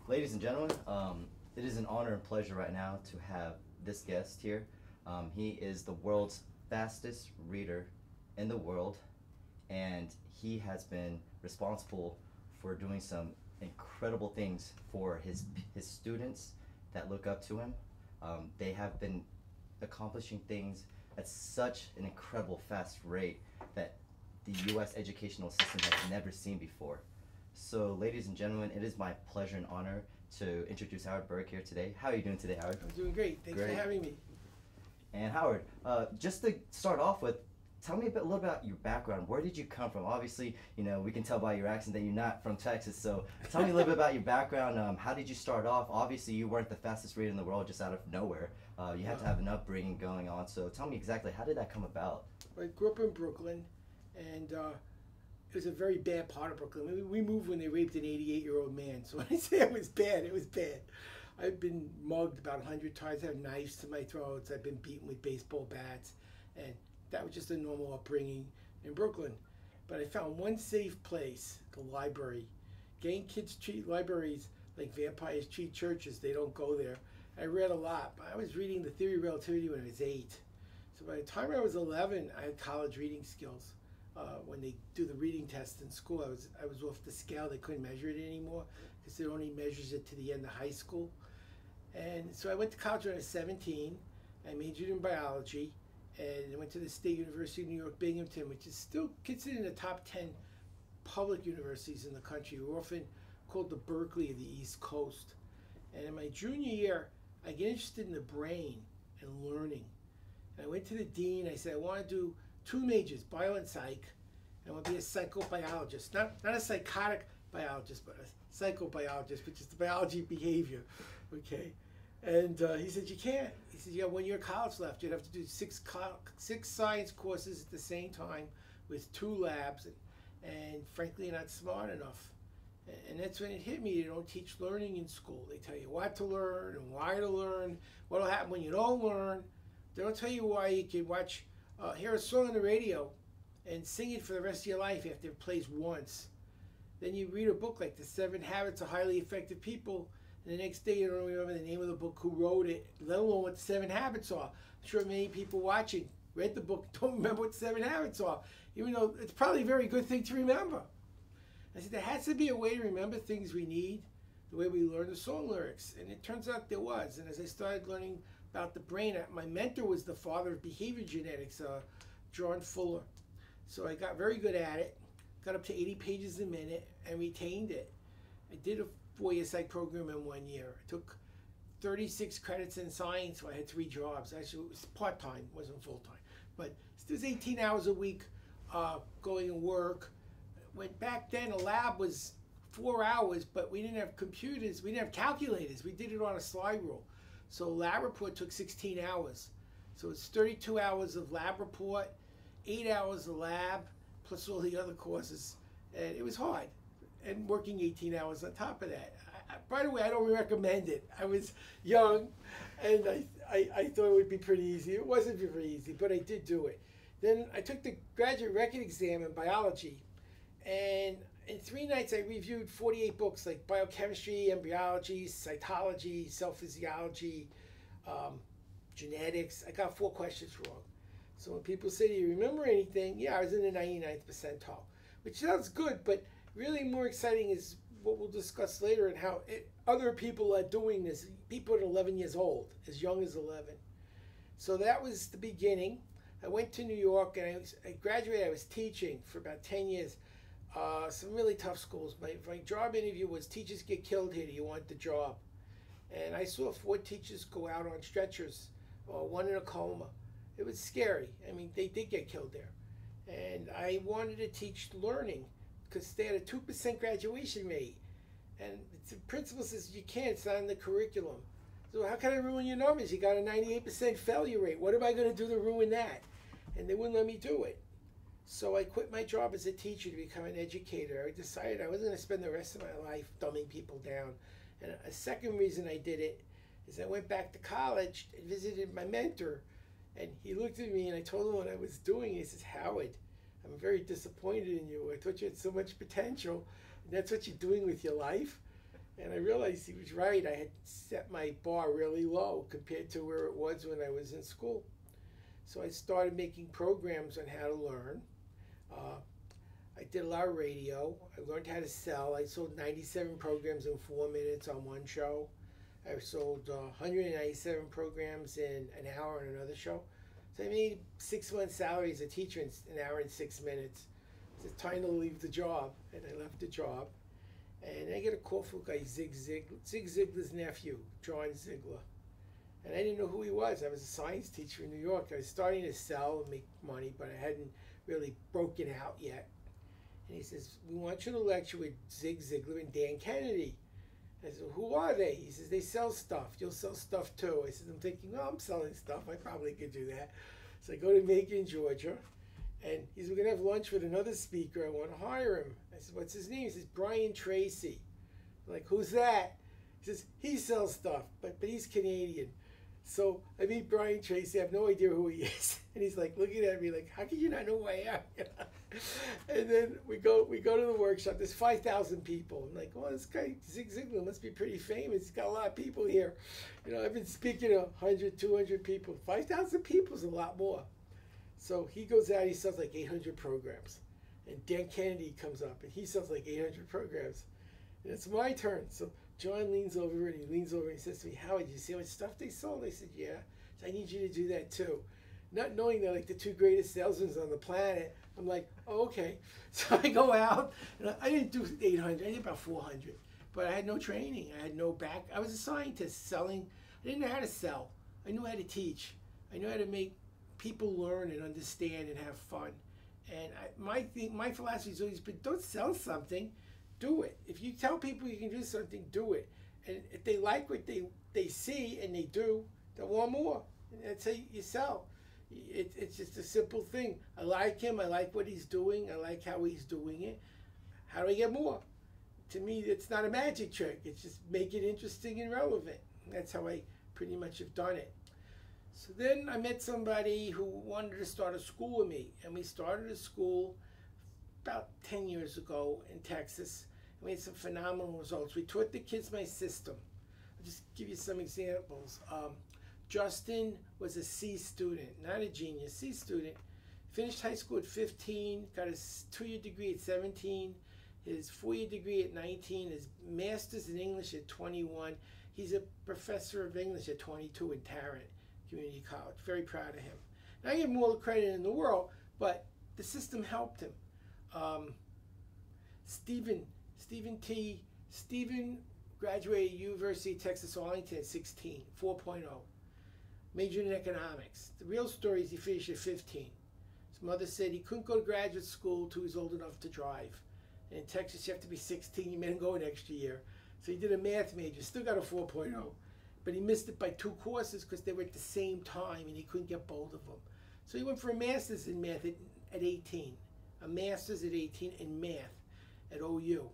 Ladies and gentlemen, it is an honor and pleasure right now to have this guest here. He is the world's fastest reader in the world, and he has been responsible for doing some incredible things for his students that look up to him. They have been accomplishing things at such an incredible fast rate that the U.S. educational system has never seen before. So, ladies and gentlemen, it is my pleasure and honor to introduce Howard Burke here today. How are you doing today, Howard? I'm doing great. Thanks for Great. having me. And Howard, just to start off with, tell me a little about your background. Where did you come from? Obviously, we can tell by your accent that you're not from Texas. So tell me a little bit about your background. How did you start off? Obviously, you weren't the fastest reader in the world just out of nowhere. You had to have an upbringing going on. So tell me exactly, how did that come about? I grew up in Brooklyn, and it was a very bad part of Brooklyn. We moved when they raped an 88-year-old man. So when I say it was bad, it was bad. I've been mugged about 100 times. I have knives to my throats. I've been beaten with baseball bats. And that was just a normal upbringing in Brooklyn. But I found one safe place, the library. Gay kids treat libraries like vampires treat churches. They don't go there. I read a lot. But I was reading The Theory of Relativity when I was 8. So by the time I was 11, I had college reading skills. When they do the reading test in school, I was off the scale. They couldn't measure it anymore because it only measures it to the end of high school. And so I went to college when I was 17. I majored in biology, and I went to the State University of New York, Binghamton, which is still considered in the top 10 public universities in the country. We're often called the Berkeley of the East Coast. And in my junior year, I get interested in the brain and learning. And I went to the dean. I said, I want to do 2 majors, bio and psych. I want to be a psychobiologist, not a psychotic biologist, but a psychobiologist, which is the biology of behavior. Okay. And he said, you can't. He said, you got 1 year of college left. You'd have to do six science courses at the same time with 2 labs. And frankly, you're not smart enough. And that's when it hit me. They don't teach learning in school. They tell you what to learn and why to learn. What will happen when you don't learn. They don't tell you why you can hear a song on the radio and sing it for the rest of your life after it plays once. Then you read a book like The 7 Habits of Highly Effective People, and the next day you don't remember the name of the book, who wrote it, let alone what the 7 habits are. I'm sure many people watching read the book, don't remember what the 7 habits are, even though it's probably a very good thing to remember. I said, there has to be a way to remember things we need, the way we learn the song lyrics. And it turns out there was. And as I started learning about the brain, my mentor was the father of behavior genetics, John Fuller. So I got very good at it, got up to 80 pages a minute, and retained it. I did a 4-year psych program in 1 year. I took 36 credits in science, so I had 3 jobs. Actually, it was part-time, wasn't full-time. But it was 18 hours a week going to work. When back then, a lab was 4 hours, but we didn't have computers. We didn't have calculators. We did it on a slide rule. So lab report took 16 hours. So it's 32 hours of lab report, 8 hours of lab, plus all the other courses. And it was hard. And working 18 hours on top of that. By the way, I don't recommend it. I was young, and I thought it would be pretty easy. It wasn't very easy, but I did do it. Then I took the graduate record exam in biology. And in 3 nights, I reviewed 48 books like biochemistry, embryology, cytology, cell physiology, genetics. I got 4 questions wrong. So when people say, do you remember anything? Yeah, I was in the 99th percentile, which sounds good, but really more exciting is what we'll discuss later and how other people are doing this. People at 11 years old, as young as 11. So that was the beginning. I went to New York, and I graduated. I was teaching for about 10 years. Some really tough schools. My job interview was, teachers get killed here, do you want the job? And I saw 4 teachers go out on stretchers, 1 in a coma. It was scary. I mean, they did get killed there. And I wanted to teach learning because they had a 2% graduation rate. And the principal says, you can't, it's not in the curriculum. So how can I ruin your numbers? You got a 98% failure rate. What am I going to do to ruin that? And they wouldn't let me do it. So I quit my job as a teacher to become an educator. I decided I wasn't going to spend the rest of my life dumbing people down. And a second reason I did it is I went back to college and visited my mentor. And he looked at me and I told him what I was doing. He says, Howard, I'm very disappointed in you. I thought you had so much potential. And that's what you're doing with your life. And I realized he was right. I had set my bar really low compared to where it was when I was in school. So I started making programs on how to learn. Uh, I did a lot of radio. I learned how to sell. I sold 97 programs in 4 minutes on one show. I sold 197 programs in an hour on another show. So I made 6 months' salary as a teacher in an hour and 6 minutes. It's time to leave the job, and I left the job. And I get a call from a guy, Zig Ziglar's nephew, John Ziegler. And I didn't know who he was. I was a science teacher in New York. I was starting to sell and make money, but I hadn't really broken out yet. And he says, we want you to lecture with Zig Ziglar and Dan Kennedy. I said, who are they? He says, they sell stuff. You'll sell stuff too. I said, I'm thinking, well, I'm selling stuff. I probably could do that. So I go to Macon, Georgia. And he said, we're going to have lunch with another speaker. I want to hire him. I said, what's his name? He says, Brian Tracy. I'm like, who's that? He says, he sells stuff, but he's Canadian. So I meet Brian Tracy. I have no idea who he is. And he's like looking at me like, how can you not know who I am? And then we go to the workshop. There's 5,000 people. I'm like, well, this guy, Zig Ziglar, must be pretty famous. He's got a lot of people here. You know, I've been speaking to 100, 200 people. 5,000 people is a lot more. So he goes out, he sells like 800 programs. And Dan Kennedy comes up, and he sells like 800 programs. And it's my turn. So John leans over, and he says to me, Howard, you see how much stuff they sold? I said, yeah. So I need you to do that too. Not knowing they're like the two greatest salesmen on the planet, I'm like, oh, okay. So I go out, and I didn't do 800, I did about 400. But I had no training. I had no back. I was a scientist selling. I didn't know how to sell. I knew how to teach. I knew how to make people learn and understand and have fun. And my philosophy has always been, don't sell something, do it. If you tell people you can do something, do it. And if they like what they see and they do, they'll want more. And that's how you sell. It's just a simple thing. I like him. I like what he's doing. I like how he's doing it. How do I get more? To me, it's not a magic trick. It's just make it interesting and relevant. That's how I pretty much have done it. So then I met somebody who wanted to start a school with me. And we started a school about 10 years ago in Texas. And we had some phenomenal results. We taught the kids my system. I'll just give you some examples. Justin was a C student, not a genius, C student. Finished high school at 15, got his 2-year degree at 17, his 4-year degree at 19, his master's in English at 21. He's a professor of English at 22 in Tarrant Community College. Very proud of him. And I give him all the credit in the world, but the system helped him. Stephen graduated University of Texas Arlington at 16, 4.0. Majored in economics. The real story is he finished at 15. His mother said he couldn't go to graduate school until he was old enough to drive. And in Texas, you have to be 16. You made him go an extra year. So he did a math major, still got a 4.0. But he missed it by 2 courses because they were at the same time and he couldn't get both of them. So he went for a master's in math at 18. A master's at 18 in math at OU.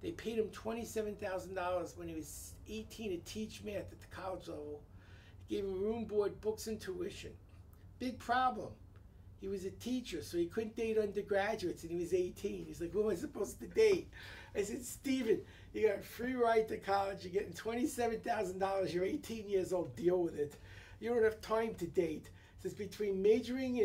They paid him $27,000 when he was 18 to teach math at the college level. Gave him room, board, books, and tuition. Big problem. He was a teacher, so he couldn't date undergraduates, and he was 18. He's like, who am I supposed to date? I said, Stephen, you got a free ride to college. You're getting $27,000. You're 18 years old. Deal with it. You don't have time to date. Says between majoring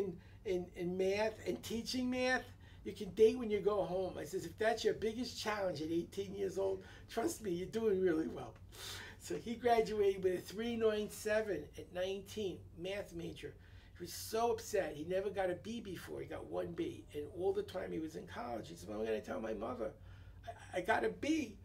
in math and teaching math, you can date when you go home. I says, if that's your biggest challenge at 18 years old, trust me, you're doing really well. So he graduated with a 3.97 at 19, math major. He was so upset. He never got a B before. He got 1 B. And all the time he was in college, he said, well, I'm going to tell my mother, I got a B.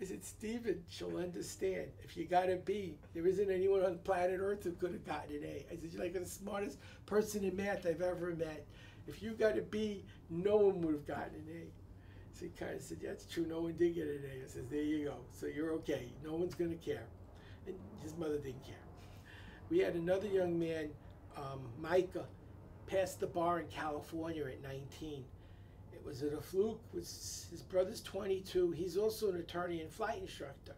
I said, Stephen, she'll understand. If you got a B, there isn't anyone on planet Earth who could have gotten an A. I said, you're like the smartest person in math I've ever met. If you got a B, no one would have gotten an A. So he kind of said, yeah, that's true. No one did get an A. I said, there you go. So you're okay. No one's going to care. And his mother didn't care. We had another young man, Micah, passed the bar in California at 19. It was at a fluke. His brother's 22. He's also an attorney and flight instructor.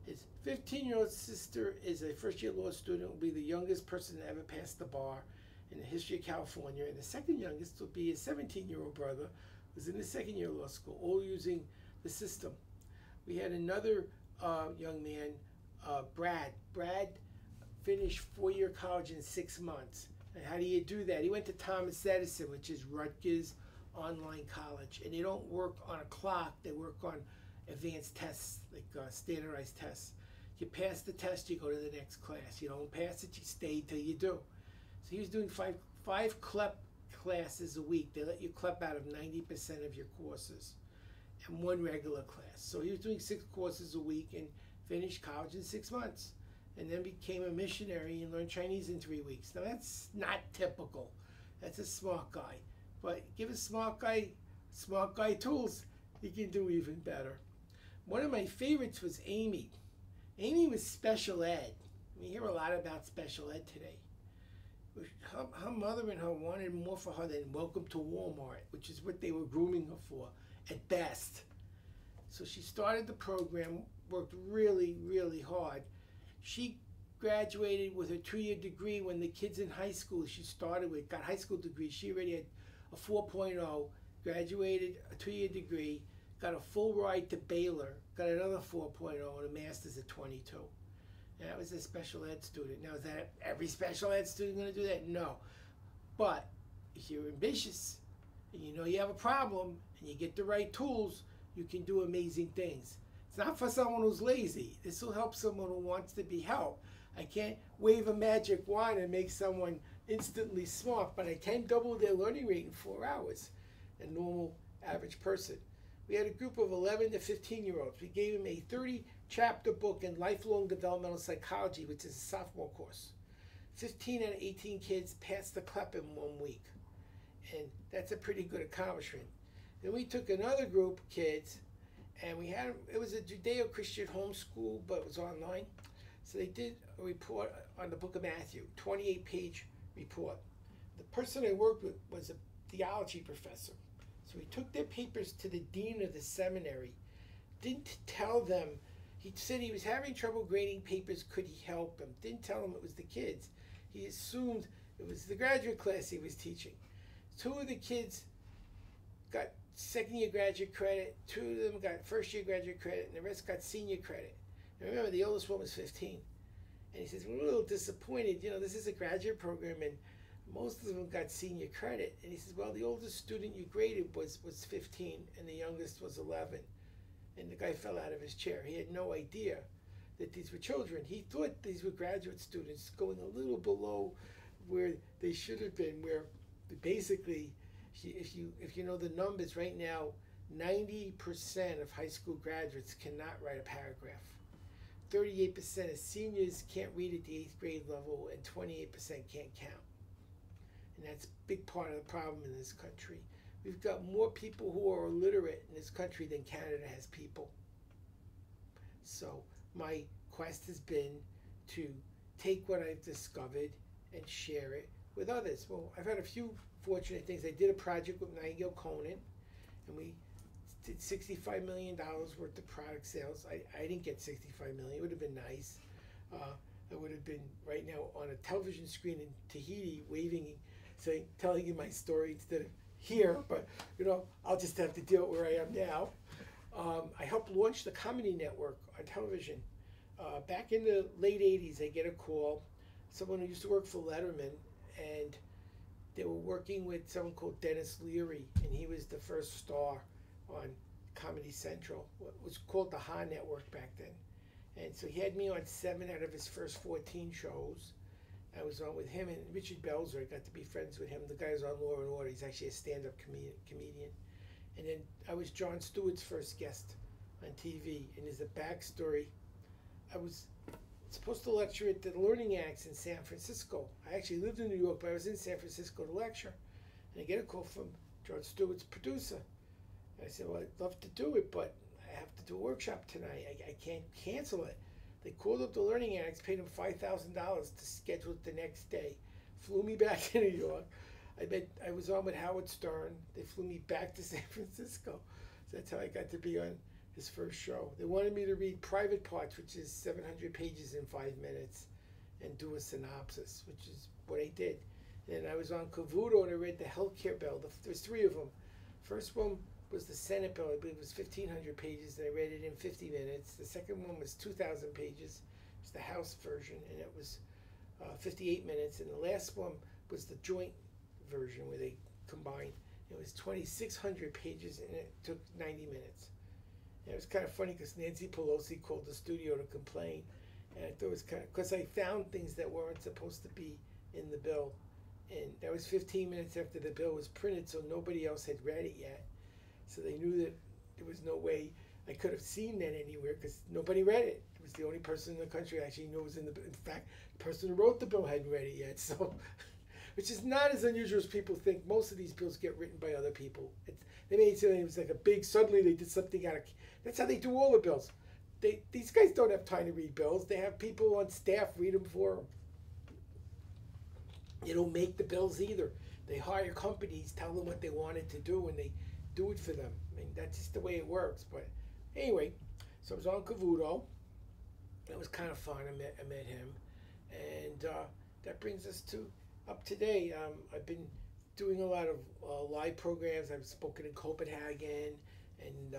His 15-year-old sister is a first-year law student, will be the youngest person to ever pass the bar in the history of California. And the second youngest will be his 17-year-old brother, who's in the second year of law school, all using the system. We had another young man, Brad. Brad finished 4-year college in 6 months. And how do you do that? He went to Thomas Edison, which is Rutgers online college, and they don't work on a clock. They work on advanced tests, like standardized tests. You pass the test, you go to the next class. You don't pass it, you stay till you do. So he was doing five CLEP classes a week. They let you CLEP out of 90% of your courses, and 1 regular class. So he was doing 6 courses a week and finished college in 6 months, and then became a missionary and learned Chinese in 3 weeks. Now that's not typical. That's a smart guy. But give a smart guy tools, he can do even better. One of my favorites was Amy. Amy was special ed. We hear a lot about special ed today. Her mother and her wanted more for her than Welcome to Walmart, which is what they were grooming her for, at best. So she started the program, worked really, really hard. She graduated with her 2-year degree when the kids in high school she started with got high school degrees. She already had a 4.0, graduated, a 2-year degree, got a full ride to Baylor, got another 4.0 and a master's at 22. And that was a special ed student. Now, is that every special ed student going to do that? No. But if you're ambitious and you know you have a problem and you get the right tools, you can do amazing things. It's not for someone who's lazy. This will help someone who wants to be helped. I can't wave a magic wand and make someone instantly smart, but I can double their learning rate in 4 hours, a normal average person. We had a group of 11 to 15-year-olds. We gave them a 30-chapter book in lifelong developmental psychology, which is a sophomore course. 15 out of 18 kids passed the CLEP in 1 week, and that's a pretty good accomplishment. Then we took another group of kids, and we had, it was a Judeo-Christian homeschool, but it was online. So they did a report on the book of Matthew, 28-page report. The person I worked with was a theology professor. So he took their papers to the dean of the seminary, didn't tell them, he said he was having trouble grading papers, could he help them? Didn't tell them it was the kids. He assumed it was the graduate class he was teaching. 2 of the kids got 2nd-year graduate credit, 2 of them got 1st-year graduate credit, and the rest got senior credit. And remember, the oldest one was 15. And he says, we're a little disappointed, you know, this is a graduate program, and most of them got senior credit. And he says, well, the oldest student you graded was 15, and the youngest was 11. And the guy fell out of his chair. He had no idea that these were children. He thought these were graduate students going a little below where they should have been, where basically, if you know the numbers right now, 90% of high school graduates cannot write a paragraph. 38% of seniors can't read at the 8th grade level, and 28% can't count. And that's a big part of the problem in this country. We've got more people who are illiterate in this country than Canada has people. So my quest has been to take what I've discovered and share it with others. Well, I've had a few fortunate things. I did a project with Nigel Conan, and we did $65 million worth of product sales. I didn't get $65 million. It would have been nice. I would have been right now on a television screen in Tahiti, waving, saying, telling you my story instead of here. But you know, I'll just have to deal with where I am now. I helped launch the Comedy Network on television. Back in the late '80s, I get a call. Someone who used to work for Letterman, and they were working with someone called Dennis Leary, and he was the first star on Comedy Central, what was called the Ha Network back then. And so he had me on 7 out of his first 14 shows. I was on with him and Richard Belzer. I got to be friends with him. The guy's on Law and Order. He's actually a stand-up comedian. And then I was Jon Stewart's first guest on TV. And there's a backstory. I was supposed to lecture at the Learning Annex in San Francisco. I actually lived in New York, but I was in San Francisco to lecture. And I get a call from Jon Stewart's producer. I said, well, I'd love to do it, but I have to do a workshop tonight. I can't cancel it. They called up the Learning Annex, paid him $5,000 to schedule it the next day. Flew me back to New York. I was on with Howard Stern. They flew me back to San Francisco. So that's how I got to be on his first show. They wanted me to read Private Parts, which is 700 pages in 5 minutes, and do a synopsis, which is what I did. And I was on Cavuto, and I read the healthcare bill. There's 3 of them. First one was the Senate bill. I believe it was 1,500 pages, and I read it in 50 minutes. The second one was 2,000 pages. It was the House version, and it was 58 minutes. And the last one was the joint version where they combined. It was 2,600 pages, and it took 90 minutes. And it was kind of funny because Nancy Pelosi called the studio to complain. And I thought it was kind of, because I found things that weren't supposed to be in the bill. And that was 15 minutes after the bill was printed, so nobody else had read it yet. So they knew that there was no way I could have seen that anywhere because nobody read it. It was the only person in the country that actually knows in the. In fact, the person who wrote the bill hadn't read it yet. So, which is not as unusual as people think. Most of these bills get written by other people. They made it sound like it was like a big. Suddenly they did something out of. That's how they do all the bills. These guys don't have time to read bills. They have people on staff read them for them. They don't make the bills either. They hire companies, tell them what they wanted to do, and they do it for them. I mean, that's just the way it works. But anyway, so I was on Cavuto. That was kind of fun. I met him, and that brings us to up today. I've been doing a lot of live programs. I've spoken in Copenhagen, and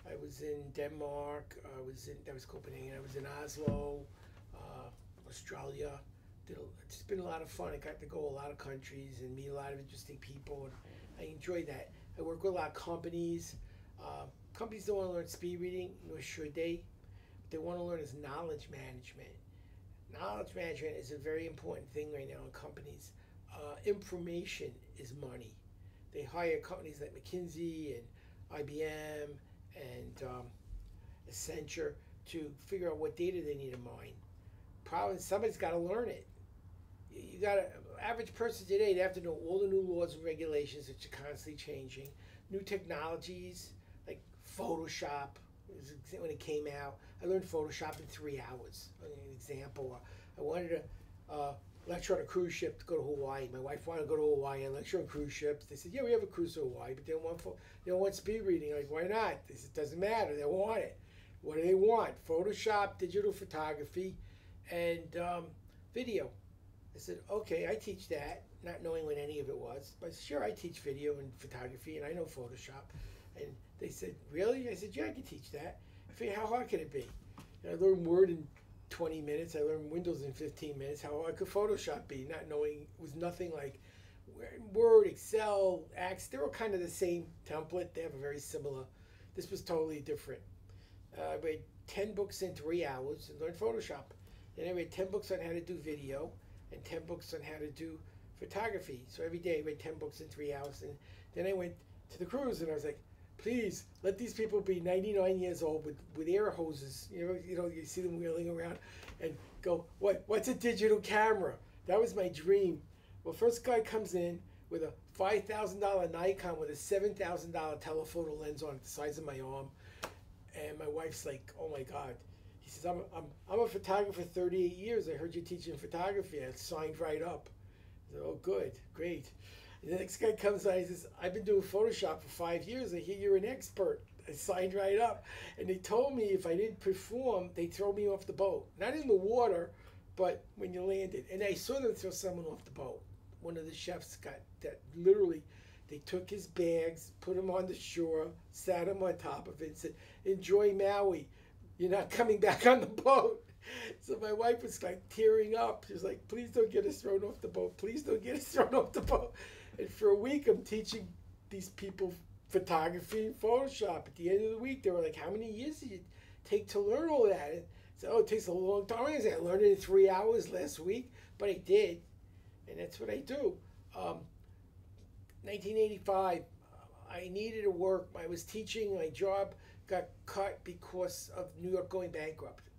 I was in Denmark. That was Copenhagen. I was in Oslo, Australia. It's been a lot of fun. I got to go a lot of countries and meet a lot of interesting people, and I enjoy that. I work with a lot of companies. Companies don't want to learn speed reading, nor should they. What they want to learn is knowledge management. Knowledge management is a very important thing right now in companies. Information is money. They hire companies like McKinsey and IBM and Accenture to figure out what data they need to mine. Problem is somebody's got to learn it. You got an average person today, they have to know all the new laws and regulations that are constantly changing. New technologies like Photoshop, when it came out. I learned Photoshop in 3 hours. An example, I wanted to lecture on a cruise ship to go to Hawaii. My wife wanted to go to Hawaii and lecture on cruise ships. They said, yeah, we have a cruise to Hawaii, but they don't want speed reading. I'm like, why not? They said, it doesn't matter. They want it. What do they want? Photoshop, digital photography, and video. I said, okay, I teach that, not knowing what any of it was. But sure, I teach video and photography, and I know Photoshop. And they said, really? I said, yeah, I can teach that. I figured, how hard can it be? And I learned Word in 20 minutes. I learned Windows in 15 minutes. How hard could Photoshop be? Not knowing, it was nothing like Word, Excel, Axe. They're all kind of the same template. They have a very similar. This was totally different. I read 10 books in 3 hours and learned Photoshop. Then I read 10 books on how to do video and 10 books on how to do photography. So every day I read 10 books in 3 hours. And then I went to the cruise and I was like, please let these people be 99 years old with air hoses. You know, you see them wheeling around and go, what's a digital camera? That was my dream. Well, first guy comes in with a $5,000 Nikon with a $7,000 telephoto lens on it the size of my arm. And my wife's like, oh my God. He says, I'm a photographer 38 years. I heard you teaching photography. I signed right up. I said, oh, good, great. And the next guy comes on, he says, I've been doing Photoshop for 5 years. I hear you're an expert. I signed right up. And they told me if I didn't perform, they'd throw me off the boat. Not in the water, but when you landed. And I saw them throw someone off the boat. One of the chefs got that literally, they took his bags, put him on the shore, sat him on top of it and said, enjoy Maui. You're not coming back on the boat. So my wife was like tearing up. She was like, please don't get us thrown off the boat. Please don't get us thrown off the boat. And for a week, I'm teaching these people photography and Photoshop. At the end of the week, they were like, how many years did it take to learn all that? And I said, oh, it takes a long time. I said, I learned it in 3 hours last week, but I did. And that's what I do. 1985, I needed to work. I was teaching. My job got cut because of New York going bankrupt.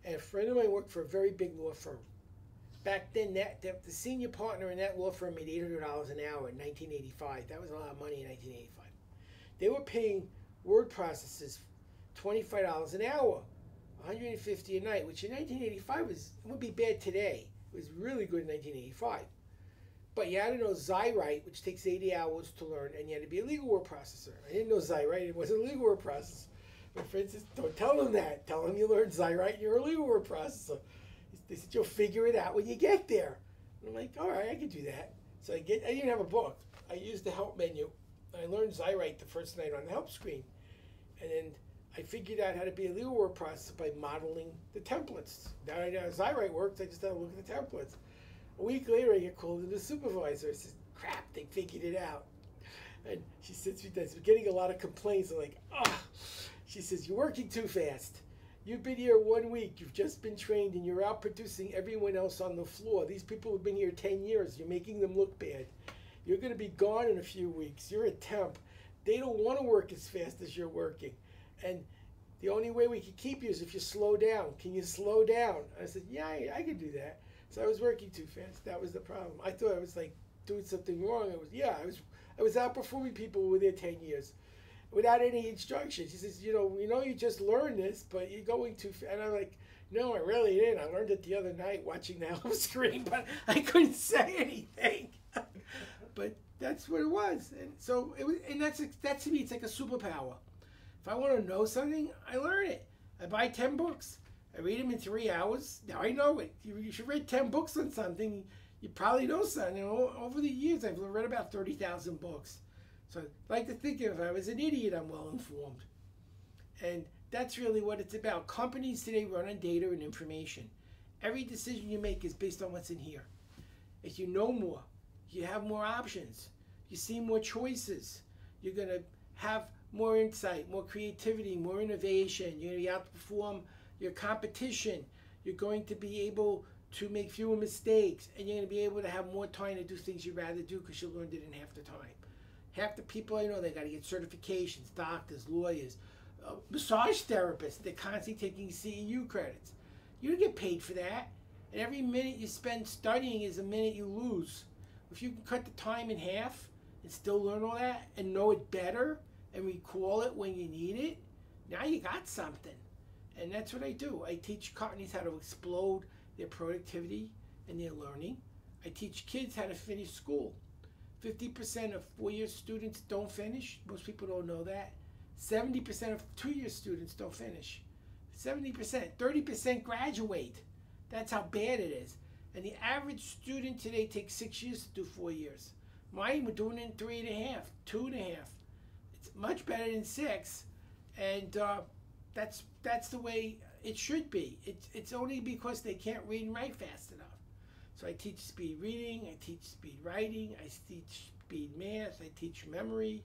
And a friend of mine worked for a very big law firm. Back then, the senior partner in that law firm made $800 an hour in 1985. That was a lot of money in 1985. They were paying word processors $25 an hour, $150 a night, which in 1985 would be bad today. It was really good in 1985. But you had to know Xywrite, which takes 80 hours to learn, and you had to be a legal word processor. I didn't know Xywrite. It wasn't a legal word processor. My friend says, don't tell them that. Tell them you learned Xywrite and you're a legal word processor. They said, you'll figure it out when you get there. And I'm like, all right, I can do that. So I didn't have a book. I used the help menu. I learned Zyrite the first night on the help screen. And then I figured out how to be a legal word processor by modeling the templates. Now I know how Zyrite works, I just had to look at the templates. A week later, I get called in the supervisor. I said, crap, they figured it out. And she sits me down. We're getting a lot of complaints. I'm like, ah. She says, you're working too fast. You've been here 1 week. You've just been trained, and you're out producing everyone else on the floor. These people have been here 10 years. You're making them look bad. You're going to be gone in a few weeks. You're a temp. They don't want to work as fast as you're working. And the only way we can keep you is if you slow down. Can you slow down? I said, yeah, I can do that. So I was working too fast. That was the problem. I thought I was like doing something wrong. I was outperforming people who were there 10 years without any instructions. He says, you just learned this, but you're going too fast. And I'm like, no, I really didn't. I learned it the other night watching the home screen, but I couldn't say anything. But that's what it was. And so it was, and that to me, it's like a superpower. If I want to know something, I learn it. I buy 10 books. I read them in 3 hours. Now I know it. You should read 10 books on something. You probably know something. Over the years, I've read about 30,000 books. So I'd like to think if I was an idiot, I'm well informed. And that's really what it's about. Companies today run on data and information. Every decision you make is based on what's in here. If you know more, you have more options. You see more choices. You're going to have more insight, more creativity, more innovation. You're going to outperform your competition. You're going to be able to make fewer mistakes, and you're going to be able to have more time to do things you'd rather do because you learned it in half the time. Half the people I know, they got to get certifications, doctors, lawyers, massage therapists. They're constantly taking CEU credits. You don't get paid for that. And every minute you spend studying is a minute you lose. If you can cut the time in half and still learn all that and know it better and recall it when you need it, now you got something. And that's what I do. I teach companies how to explode their productivity and their learning. I teach kids how to finish school. 50% of 4-year students don't finish. Most people don't know that. 70% of 2-year students don't finish. 70%, 30% graduate. That's how bad it is. And the average student today takes 6 years to do 4 years. Mine were doing it in 3.5, 2.5. It's much better than 6, and that's the way it should be. It's only because they can't read and write fast enough. So I teach speed reading, I teach speed writing, I teach speed math, I teach memory.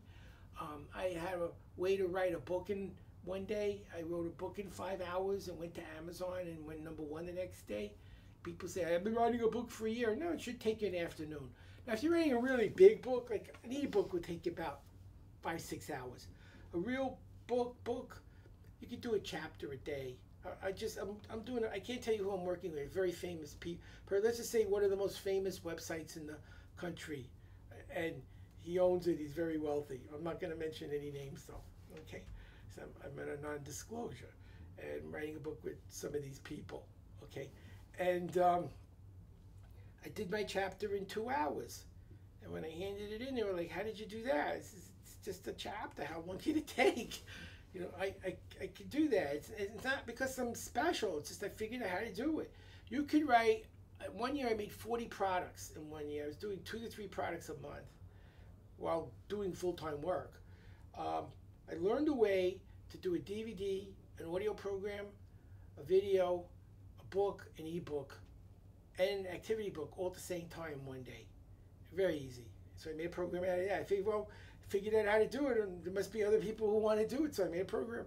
I had a way to write a book in one day. I wrote a book in 5 hours and went to Amazon and went #1 the next day. People say, I've been writing a book for a year. No, it should take you an afternoon. Now, if you're writing a really big book, like an e-book would take you about 5-6 hours. A real book, you could do a chapter a day. I'm doing it. I can't tell you who I'm working with. Very famous people. Let's just say one of the most famous websites in the country, and he owns it. He's very wealthy. I'm not going to mention any names though. Okay, so I'm at a non-disclosure, and I'm writing a book with some of these people. Okay, and I did my chapter in 2 hours, and when I handed it in, they were like, "How did you do that?" It's just a chapter. How long did it take? You know, I could do that. It's not because I'm special. It's just I figured out how to do it. You could write. 1 year I made 40 products in 1 year. I was doing 2 to 3 products a month while doing full-time work. I learned a way to do a DVD, an audio program, a video, a book, an ebook, and an activity book all at the same time one day. Very easy. So I made a program out of that. I figured out how to do it, and there must be other people who want to do it. So I made a program.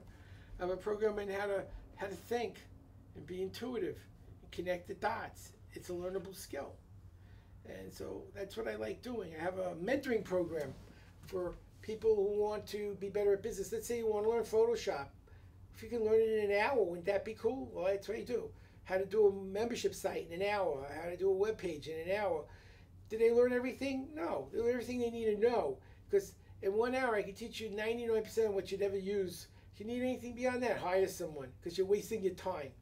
I have a program on how to think and be intuitive and connect the dots. It's a learnable skill. And so that's what I like doing. I have a mentoring program for people who want to be better at business. Let's say you want to learn Photoshop. If you can learn it in an hour, wouldn't that be cool? Well, that's what I do. How to do a membership site in an hour. How to do a web page in an hour. Did they learn everything? No. They learned everything they need to know. Because in 1 hour, I can teach you 99% of what you'd ever use. If you need anything beyond that, hire someone, because you're wasting your time.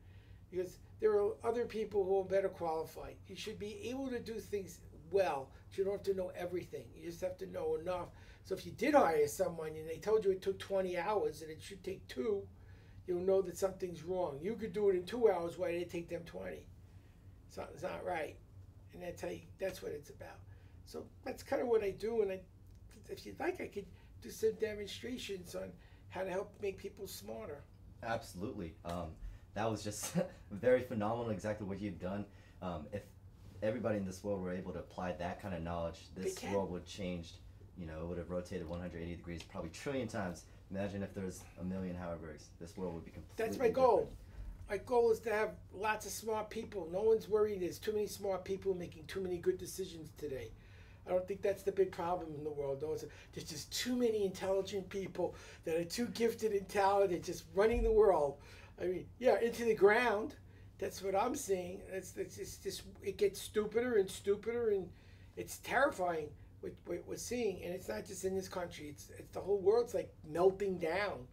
Because there are other people who are better qualified. You should be able to do things well. You don't have to know everything. You just have to know enough. So if you did hire someone and they told you it took 20 hours and it should take 2, you'll know that something's wrong. You could do it in 2 hours. Why did it take them 20? Something's not right. And that's what it's about. So that's kind of what I do. And if you'd like, I could do some demonstrations on how to help make people smarter. Absolutely. That was just very phenomenal, exactly what you've done. If everybody in this world were able to apply that kind of knowledge, this world would change. You know, it would have rotated 180 degrees, probably trillion times. Imagine if there's a million However's. This world would be completely That's my goal. different. My goal is to have lots of smart people. No one's worried there's too many smart people making too many good decisions today. I don't think that's the big problem in the world. There's just too many intelligent people that are too gifted and talented just running the world. I mean, yeah, into the ground. That's what I'm seeing. It's just, it gets stupider and stupider, and it's terrifying what we're seeing. And it's not just in this country. It's the whole world's like melting down.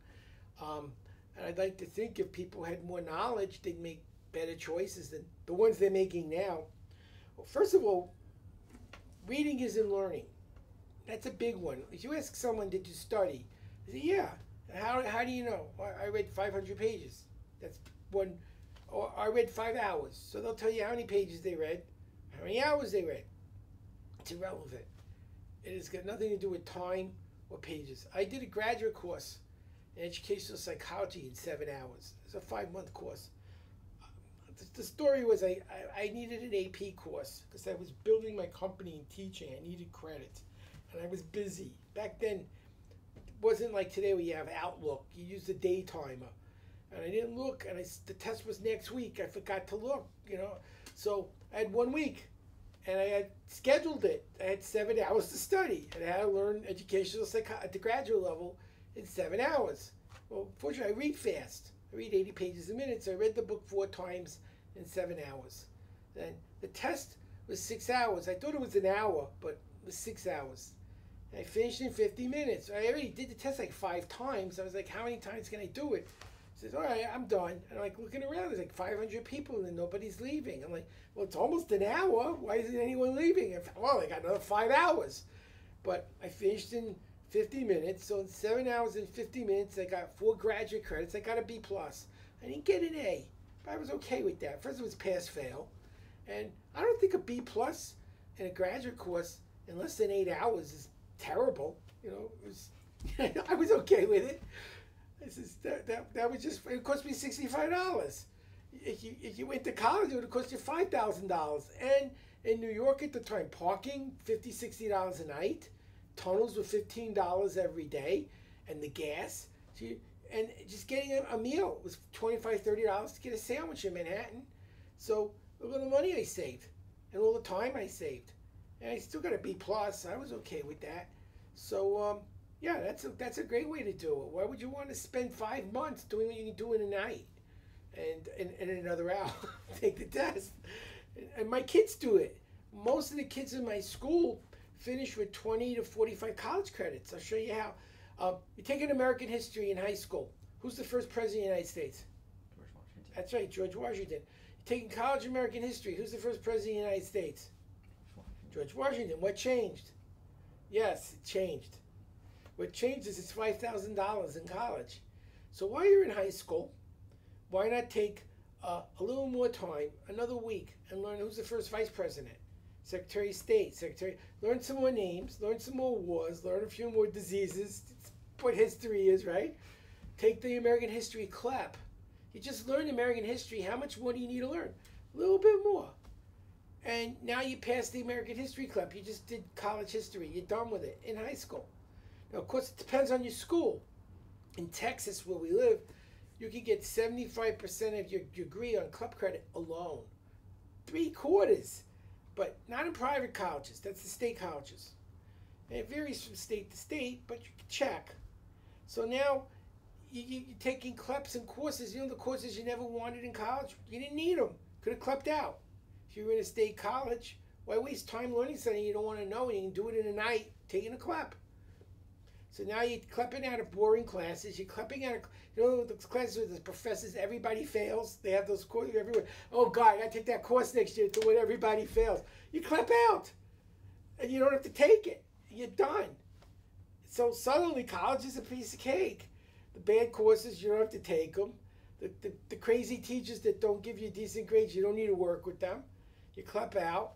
And I'd like to think if people had more knowledge, they'd make better choices than the ones they're making now. Well, first of all, reading isn't learning. That's a big one. If you ask someone, did you study? They say, yeah. How do you know? I read 500 pages. That's one. Or I read 5 hours. So they'll tell you how many pages they read, how many hours they read. It's irrelevant. It has got nothing to do with time or pages. I did a graduate course in educational psychology in 7 hours. It's a 5-month course. The story was I needed an AP course because I was building my company and teaching. I needed credits, and I was busy. Back then, it wasn't like today where you have Outlook. You use the day timer. And I didn't look, and the test was next week. I forgot to look, you know. So I had 1 week, and I had scheduled it. I had 7 hours to study, and I had to learn educational psychology at the graduate level in 7 hours. Well, fortunately, I read fast. I read 80 pages a minute, so I read the book 4 times in 7 hours. Then the test was 6 hours. I thought it was an hour, but it was 6 hours. And I finished in 50 minutes. I already did the test like 5 times. I was like, how many times can I do it? He says, all right, I'm done. And I'm like looking around, there's like 500 people and nobody's leaving. I'm like, well, it's almost an hour. Why isn't anyone leaving? Well, I got another 5 hours. But I finished in 50 minutes. So in 7 hours and 50 minutes, I got 4 graduate credits. I got a B+. I didn't get an A, but I was okay with that. First, it was pass-fail. And I don't think a B+ in a graduate course in less than 8 hours is terrible. You know, it was, I was okay with it. That was just, it cost me $65. If you went to college, it would have cost you $5,000. And in New York at the time, parking, $50, $60 a night. Tunnels were $15 every day. And the gas. And just getting a meal was $25, $30 to get a sandwich in Manhattan. So look at the money I saved. And all the time I saved. And I still got a B+. I was okay with that. So, yeah, that's a great way to do it. Why would you want to spend 5 months doing what you can do in a night, and in another hour take the test? And my kids do it. Most of the kids in my school finish with 20 to 45 college credits. I'll show you how. You take an American history in high school. Who's the first president of the United States? George Washington. That's right, George Washington. Taking college American history. Who's the first president of the United States? George Washington. What changed? Yes, it changed. What changed is it's $5,000 in college. So while you're in high school, why not take a little more time, another week, and learn who's the first vice president, Secretary of State, learn some more names, learn some more wars, learn a few more diseases. It's what history is, right? Take the American history CLEP. You just learned American history. How much more do you need to learn? A little bit more. And now you passed the American history CLEP. You just did college history. You're done with it in high school. Now, of course, it depends on your school. In Texas, where we live, you can get 75% of your degree on CLEP credit alone. 3/4. But not in private colleges. That's the state colleges. And it varies from state to state, but you can check. So now you're taking CLEPs and courses. You know the courses you never wanted in college? You didn't need them. Could have CLEPed out. If you're in a state college, why waste time learning something you don't want to know and you can do it in a night taking a CLEP? So now you're CLEPing out of boring classes. You're CLEPing out of, you know, the classes with the professors, everybody fails. They have those courses everywhere. Oh, God, I got to take that course next year to when everybody fails. You CLEP out. And you don't have to take it. You're done. So suddenly college is a piece of cake. The bad courses, you don't have to take them. The crazy teachers that don't give you decent grades, you don't need to work with them. You CLEP out.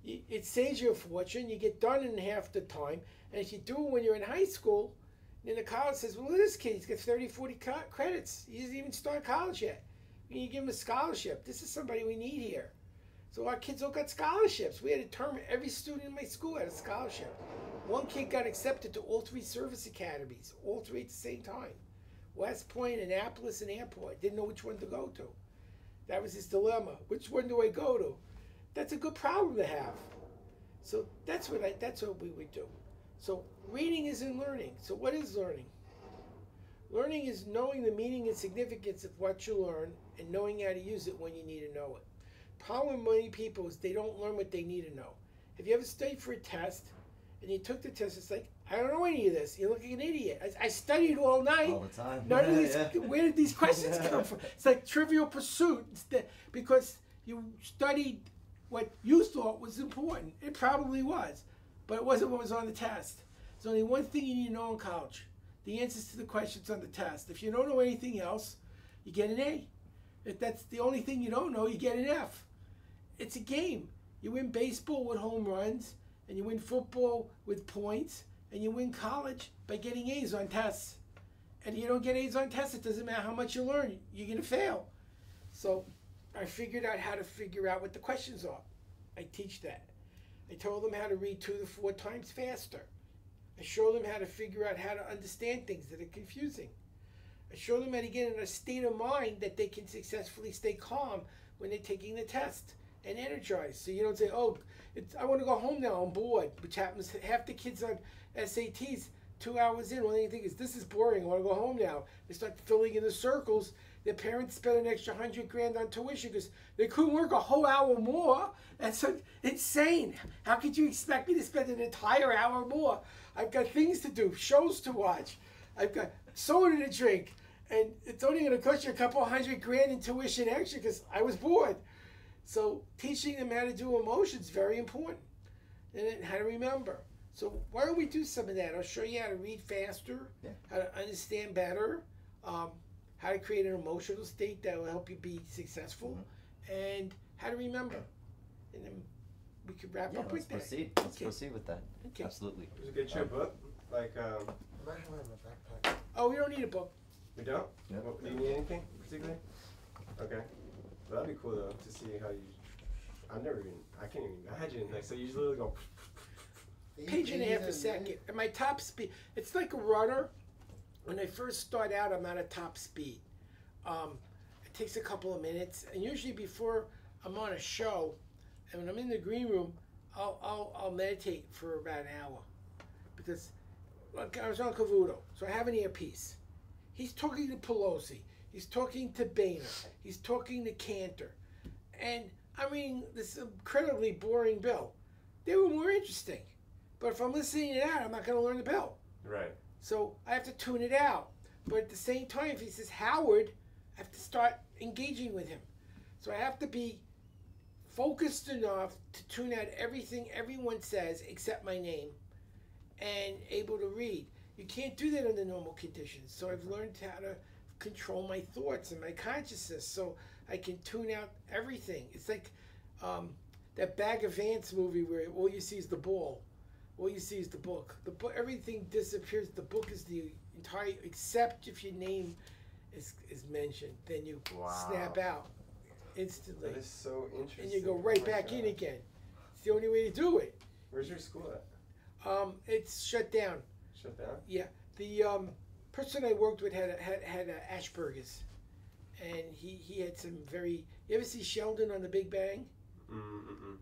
It saves you a fortune. You get done in half the time. And if you do it when you're in high school, Then the college says, well, look at this kid. He's got 30, 40 credits. He hasn't even started college yet. We need to give him a scholarship. This is somebody we need here. So our kids all got scholarships. We had a term, every student in my school had a scholarship. One kid got accepted to all 3 service academies, all 3 at the same time. West Point, Annapolis, and Airport. Didn't know which one to go to. That was his dilemma. Which one do I go to? That's a good problem to have. So that's what we would do. So reading isn't learning. So what is learning? Learning is knowing the meaning and significance of what you learn and knowing how to use it when you need to know it. Problem with many people is they don't learn what they need to know. Have you ever studied for a test and you took the test? It's like, I don't know any of this. You look like an idiot. I studied all night. All the time. None of these. Where did these questions come from? It's like Trivial Pursuit. Because you studied what you thought was important. It probably was, but it wasn't what was on the test. There's only one thing you need to know in college: the answers to the questions on the test. If you don't know anything else, you get an A. If that's the only thing you don't know, you get an F. It's a game. You win baseball with home runs, and you win football with points, and you win college by getting A's on tests. And you don't get A's on tests, it doesn't matter how much you learn, you're going to fail. So I figured out how to figure out what the questions are. I teach that. I told them how to read 2 to 4 times faster. I show them how to figure out how to understand things that are confusing. I show them how to get in a state of mind that they can successfully stay calm when they're taking the test and energized. So you don't say, oh, I want to go home now, I'm bored, which happens to half the kids on SATs 2 hours in. One thing they think is, this is boring, I want to go home now. They start filling in the circles. Their parents spend an extra $100,000 on tuition because they couldn't work a whole hour more. That's so insane. How could you expect me to spend an entire hour more? I've got things to do, shows to watch. I've got soda to drink. And it's only going to cost you a couple $100,000 in tuition extra because I was bored. So teaching them how to do emotions is very important. And then how to remember. So why don't we do some of that? I'll show you how to read faster, how to understand better, how to create an emotional state that will help you be successful, and how to remember. And then we could wrap up with that. Let's proceed with that. Okay. Absolutely. Would you get your book? Like, I might have it in my backpack. Oh, we don't need a book. We don't? Yeah. Well, do you need anything particularly? Okay. Well, that'd be cool though to see how you. I can't even imagine. Like, so you just literally go. Page and a half a second. And my top speed, it's like a runner. When I first start out, I'm not at top speed. It takes a couple of minutes, and usually before I'm on a show, and when I'm in the green room, I'll meditate for about an hour, because like I was on Cavuto, so I have an earpiece. He's talking to Pelosi. He's talking to Boehner. He's talking to Cantor, and I'm reading this incredibly boring bill. They were more interesting, but if I'm listening to that, I'm not going to learn the bill. Right. So I have to tune it out. But at the same time, if he says Howard, I have to start engaging with him. So I have to be focused enough to tune out everything everyone says except my name and able to read. You can't do that under normal conditions. So I've learned how to control my thoughts and my consciousness so I can tune out everything. It's like that Bag of Ants movie where all you see is the ball. All you see is the book. The book, everything disappears. The book is the entire, except if your name is mentioned, then you snap out instantly. That is so interesting. And you go right back in again. It's the only way to do it. Where's your school at? It's shut down. Shut down? Yeah. The person I worked with had Asperger's, and he had some very. You ever see Sheldon on The Big Bang? Mm-mm.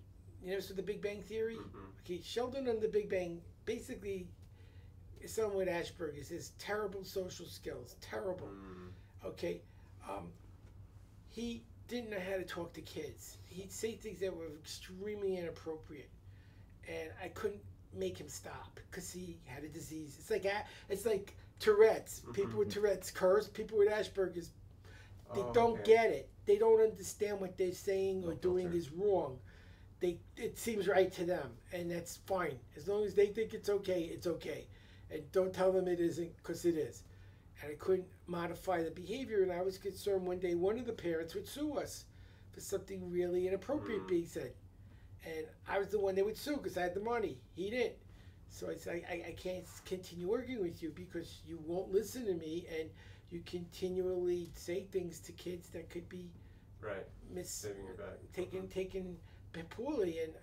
You know, so The Big Bang Theory? Mm-mm. Okay, Sheldon on The Big Bang basically is someone with Asperger's. Has terrible social skills. Terrible. Okay? He didn't know how to talk to kids. He'd say things that were extremely inappropriate. And I couldn't make him stop because he had a disease. It's like Tourette's. People with Tourette's curse. People with Asperger's, they don't get it. They don't understand what they're saying or doing is wrong. It seems right to them, and that's fine. As long as they think it's okay, it's okay. And don't tell them it isn't, because it is. And I couldn't modify the behavior, and I was concerned one day one of the parents would sue us for something really inappropriate being said. And I was the one they would sue because I had the money. He didn't. So I said, I can't continue working with you because you won't listen to me and you continually say things to kids that could be Right. mis Saving your back. taken poorly, and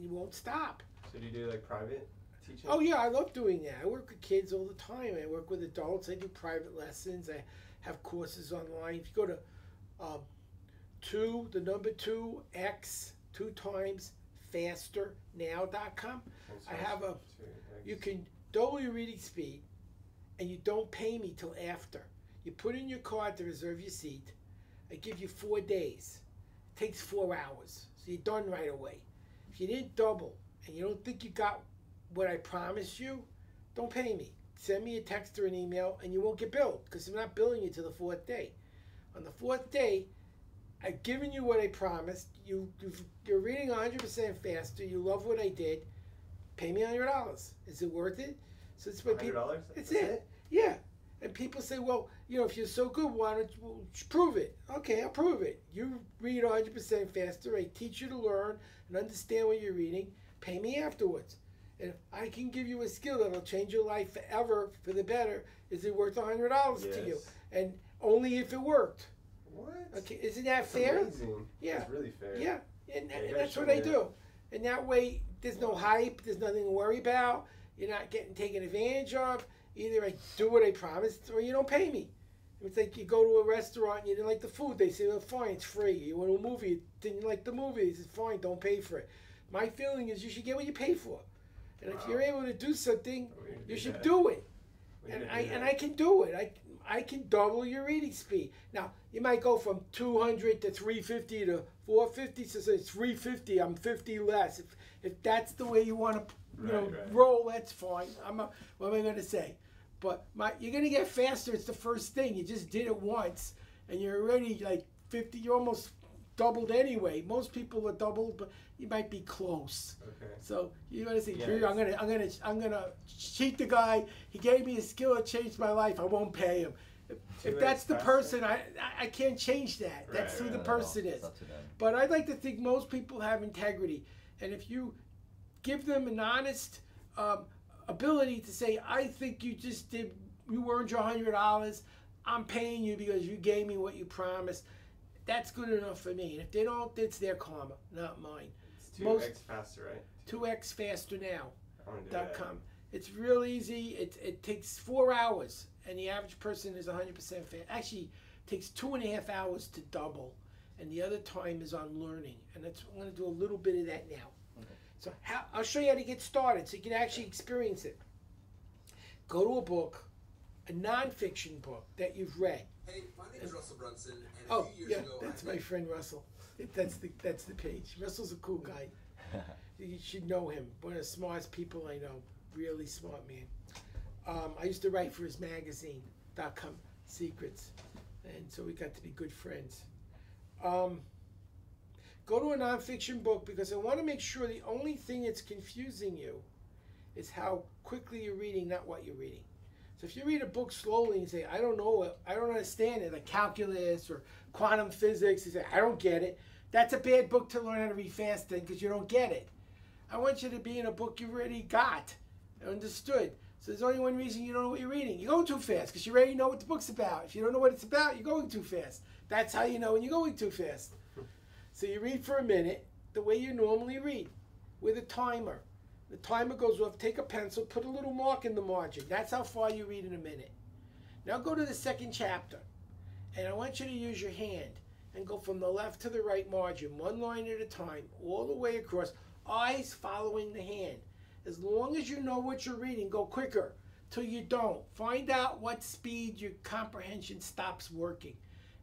you won't stop. So do you do like private teaching? Oh yeah, I love doing that. I work with kids all the time. I work with adults. I do private lessons. I have courses online. If you go to the number 2x 2 times fasternow.com, I have a you can double your reading speed, and you don't pay me till after. You put in your card to reserve your seat. I give you 4 days. It takes 4 hours, so you're done right away. If you didn't double and you don't think you got what I promised you, don't pay me. Send me a text or an email, and you won't get billed because I'm not billing you till the 4th day. On the 4th day, I've given you what I promised. You're reading 100% faster. You love what I did. Pay me $100. Is it worth it? So it's what people. $100? It's it. Yeah. And people say, well, if you're so good, why don't you prove it? Okay, I'll prove it. You read 100% faster. I teach you to learn and understand what you're reading. Pay me afterwards. And if I can give you a skill that'll change your life forever for the better, is it worth $100 to you? And only if it worked. What? Okay, isn't that That's fair? amazing. Yeah. That's really fair. Yeah, and you gotta that's show what me I that. do. And that way, there's no hype. There's nothing to worry about. You're not getting taken advantage of. Either I do what I promised, or you don't pay me. It's like you go to a restaurant and you didn't like the food. They say, well, fine, it's free. You went to a movie, you didn't like the movie. They say, fine, don't pay for it. My feeling is you should get what you pay for. And if you're able to do something, We need to you do should that. do it. We And need to I do and that. I can do it. I can double your reading speed. Now you might go from 200 to 350 to 450. So it's 350. I'm 50 less. If that's the way you want to Right. roll, that's fine. What am I going to say? But you're going to get faster. It's the first thing. You just did it once, and you're already like 50. You're almost doubled anyway. Most people are doubled, but you might be close. Okay. So you're gonna say, Yeah, "Here, I'm gonna cheat the guy. He gave me a skill that changed my life. I won't pay him." If 2x that's the faster. person, I can't change that. That's Right, who the Not at all. person It's is. up to them. But I'd like to think most people have integrity, and if you give them an honest ability to say, "I think you earned your $100. I'm paying you because you gave me what you promised." That's good enough for me. And if they don't, it's their karma, not mine. It's 2x Most- faster, right? 2x fasternow. I want to do that. .com. It's real easy. It takes 4 hours, and the average person is 100% fast. Actually, it takes 2.5 hours to double, and the other time is on learning. And I'm going to do a little bit of that now. Okay. So I'll show you how to get started, so you can actually experience it. Go to a book, a nonfiction book that you've read. Hey, my name is Russell Brunson, and a Oh, few years yeah, ago, that's I my friend Russell. That's the page. Russell's a cool guy. You should know him. One of the smartest people I know. Really smart man. I used to write for his magazine, .com Secrets, and so we got to be good friends. Go to a nonfiction book because I want to make sure the only thing that's confusing you is how quickly you're reading, not what you're reading. So if you read a book slowly and say, I don't know it, I don't understand it, like calculus or quantum physics, you say, I don't get it, that's a bad book to learn how to read fast in because you don't get it. I want you to be in a book you already got, understood. So there's only one reason you don't know what you're reading. You're going too fast because you already know what the book's about. If you don't know what it's about, you're going too fast. That's how you know when you're going too fast. So you read for a minute the way you normally read, with a timer. The timer goes off, take a pencil, put a little mark in the margin. That's how far you read in a minute. Now go to the second chapter. And I want you to use your hand and go from the left to the right margin, one line at a time, all the way across, eyes following the hand. As long as you know what you're reading, go quicker till you don't. Find out what speed your comprehension stops working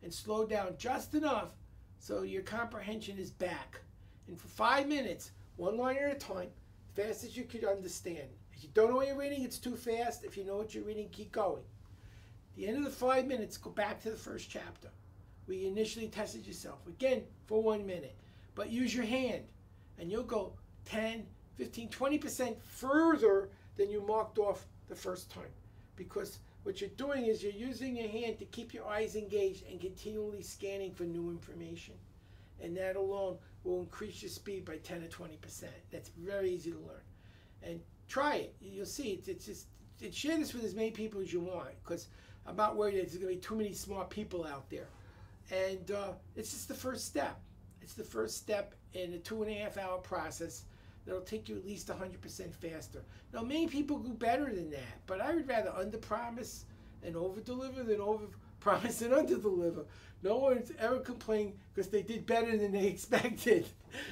and slow down just enough so your comprehension is back. And for 5 minutes, one line at a time, fast as you can understand. If you don't know what you're reading, it's too fast. If you know what you're reading, keep going. At the end of the 5 minutes, go back to the first chapter where you initially tested yourself. Again, for 1 minute. But use your hand, and you'll go 10, 15, 20% further than you marked off the first time. Because what you're doing is you're using your hand to keep your eyes engaged and continually scanning for new information. And that alone will increase your speed by 10 or 20%. That's very easy to learn. And try it. You'll see. Share this with as many people as you want, because I'm not worried there's going to be too many smart people out there. And it's just the first step. It's the first step in a 2.5 hour process that'll take you at least 100% faster. Now, many people do better than that, but I would rather under-promise and over-deliver than over-promise and under-deliver. No one's ever complained because they did better than they expected.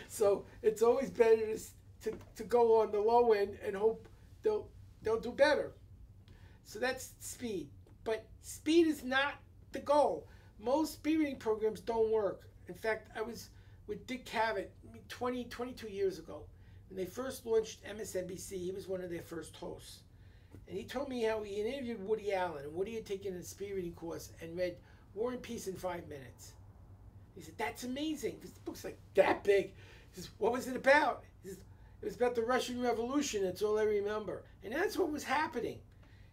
So it's always better to go on the low end and hope they'll do better. So that's speed. But speed is not the goal. Most speed reading programs don't work. In fact, I was with Dick Cavett 22 years ago. When they first launched MSNBC, he was one of their first hosts. And he told me how he interviewed Woody Allen, and Woody had taken a speed reading course and read War and Peace in 5 minutes. He said, that's amazing, because the book's like that big. He says, what was it about? He says, it was about the Russian Revolution, that's all I remember. And that's what was happening.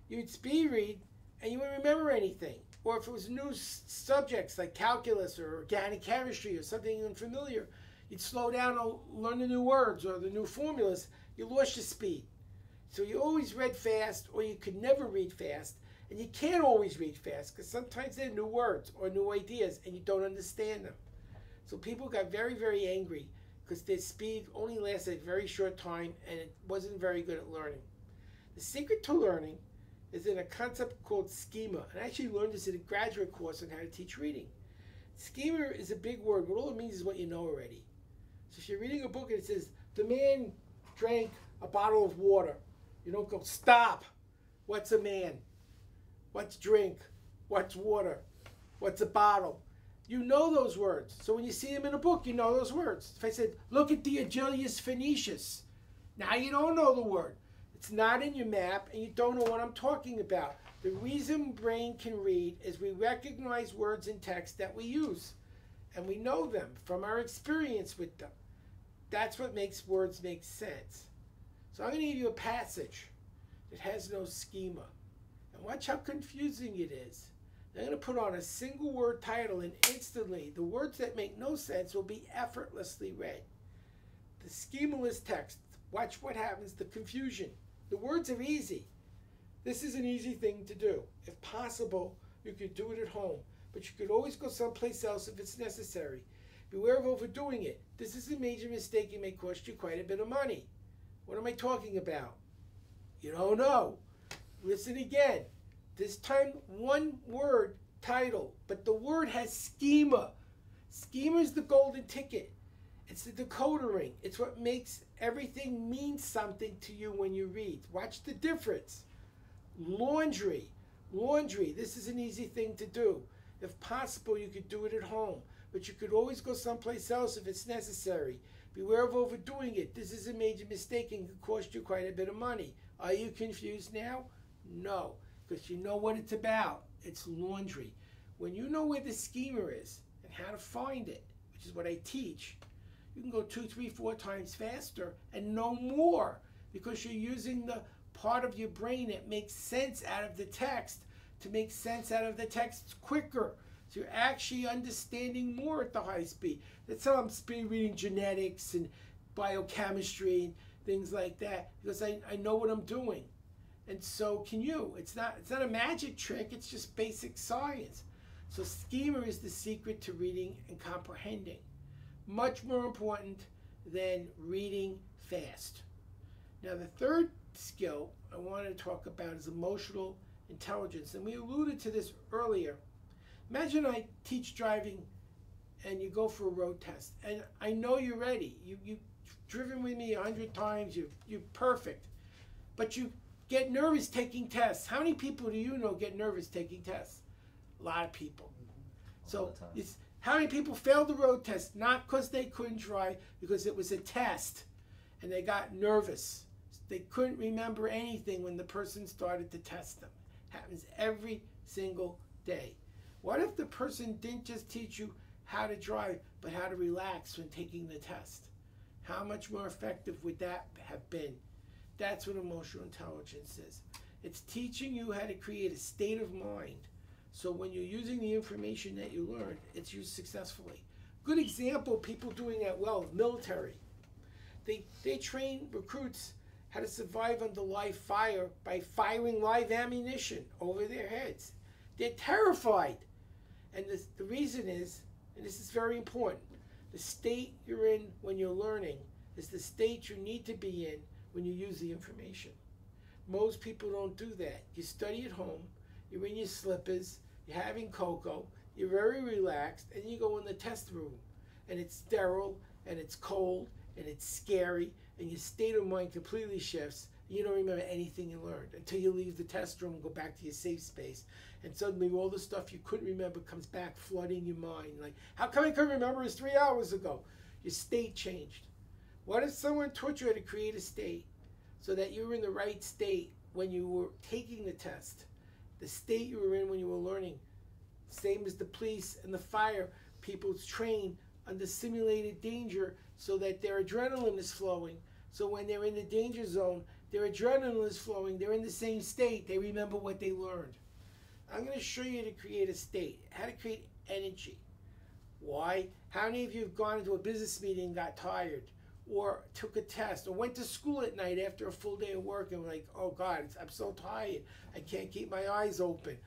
You would speed read, and you wouldn't remember anything. Or if it was new subjects like calculus or organic chemistry or something unfamiliar, you'd slow down and learn the new words or the new formulas. You lost your speed. So you always read fast, or you could never read fast. And you can't always read fast because sometimes they're new words or new ideas and you don't understand them. So people got very, very angry because their speed only lasted a very short time and it wasn't very good at learning. The secret to learning is in a concept called schema. And I actually learned this in a graduate course on how to teach reading. Schema is a big word, but all it means is what you know already. So if you're reading a book and it says, the man drank a bottle of water, you don't go, stop. What's a man? What's drink? What's water? What's a bottle? You know those words. So when you see them in a book, you know those words. If I said, look at the Agilis Phoenicius, now you don't know the word. It's not in your map and you don't know what I'm talking about. The reason brain can read is we recognize words in text that we use. And we know them from our experience with them. That's what makes words make sense. So I'm going to give you a passage that has no schema. And watch how confusing it is. I'm going to put on a single word title and instantly the words that make no sense will be effortlessly read. The schemaless text. Watch what happens, the confusion. The words are easy. This is an easy thing to do. If possible, you could do it at home. But you could always go someplace else if it's necessary. Beware of overdoing it. This is a major mistake. It may cost you quite a bit of money. What am I talking about? You don't know. Listen again. This time, one word title, but the word has schema. Schema is the golden ticket. It's the decoder ring. It's what makes everything mean something to you when you read. Watch the difference. Laundry. Laundry. This is an easy thing to do. If possible, you could do it at home, but you could always go someplace else if it's necessary. Beware of overdoing it. This is a major mistake and could cost you quite a bit of money. Are you confused now? No, because you know what it's about. It's laundry. When you know where the schema is and how to find it, which is what I teach, you can go 2, 3, 4 times faster and know more because you're using the part of your brain that makes sense out of the text to make sense out of the text quicker. So you're actually understanding more at the high speed. That's how I'm speed reading genetics and biochemistry and things like that, because I know what I'm doing. And so can you. It's not a magic trick, it's just basic science. So schema is the secret to reading and comprehending. Much more important than reading fast. Now the third skill I want to talk about is emotional intelligence. And we alluded to this earlier. Imagine I teach driving and you go for a road test. And I know you're ready. You've driven with me 100 times. You're perfect. But you get nervous taking tests. How many people do you know get nervous taking tests? A lot of people. So how many people failed the road test? Not because they couldn't drive, because it was a test. And they got nervous. They couldn't remember anything when the person started to test them. Happens every single day. What if the person didn't just teach you how to drive, but how to relax when taking the test? How much more effective would that have been? That's what emotional intelligence is. It's teaching you how to create a state of mind so when you're using the information that you learned, it's used successfully. Good example of people doing that well, military. They train recruits how to survive under live fire by firing live ammunition over their heads. They're terrified. And the reason is, and this is very important, the state you're in when you're learning is the state you need to be in when you use the information. Most people don't do that. You study at home, you're in your slippers, you're having cocoa, you're very relaxed, and you go in the test room, and it's sterile, and it's cold, and it's scary, and your state of mind completely shifts. You don't remember anything you learned until you leave the test room and go back to your safe space. And suddenly all the stuff you couldn't remember comes back flooding your mind. Like, how come I couldn't remember this 3 hours ago? Your state changed. What if someone taught you how to create a state so that you were in the right state when you were taking the test? The state you were in when you were learning. Same as the police and the fire. People train under simulated danger so that their adrenaline is flowing. So when they're in the danger zone, their adrenaline is flowing. They're in the same state. They remember what they learned. I'm going to show you to create a state, how to create energy. Why? How many of you have gone into a business meeting and got tired, or took a test, or went to school at night after a full day of work and were like, oh God, I'm so tired. I can't keep my eyes open.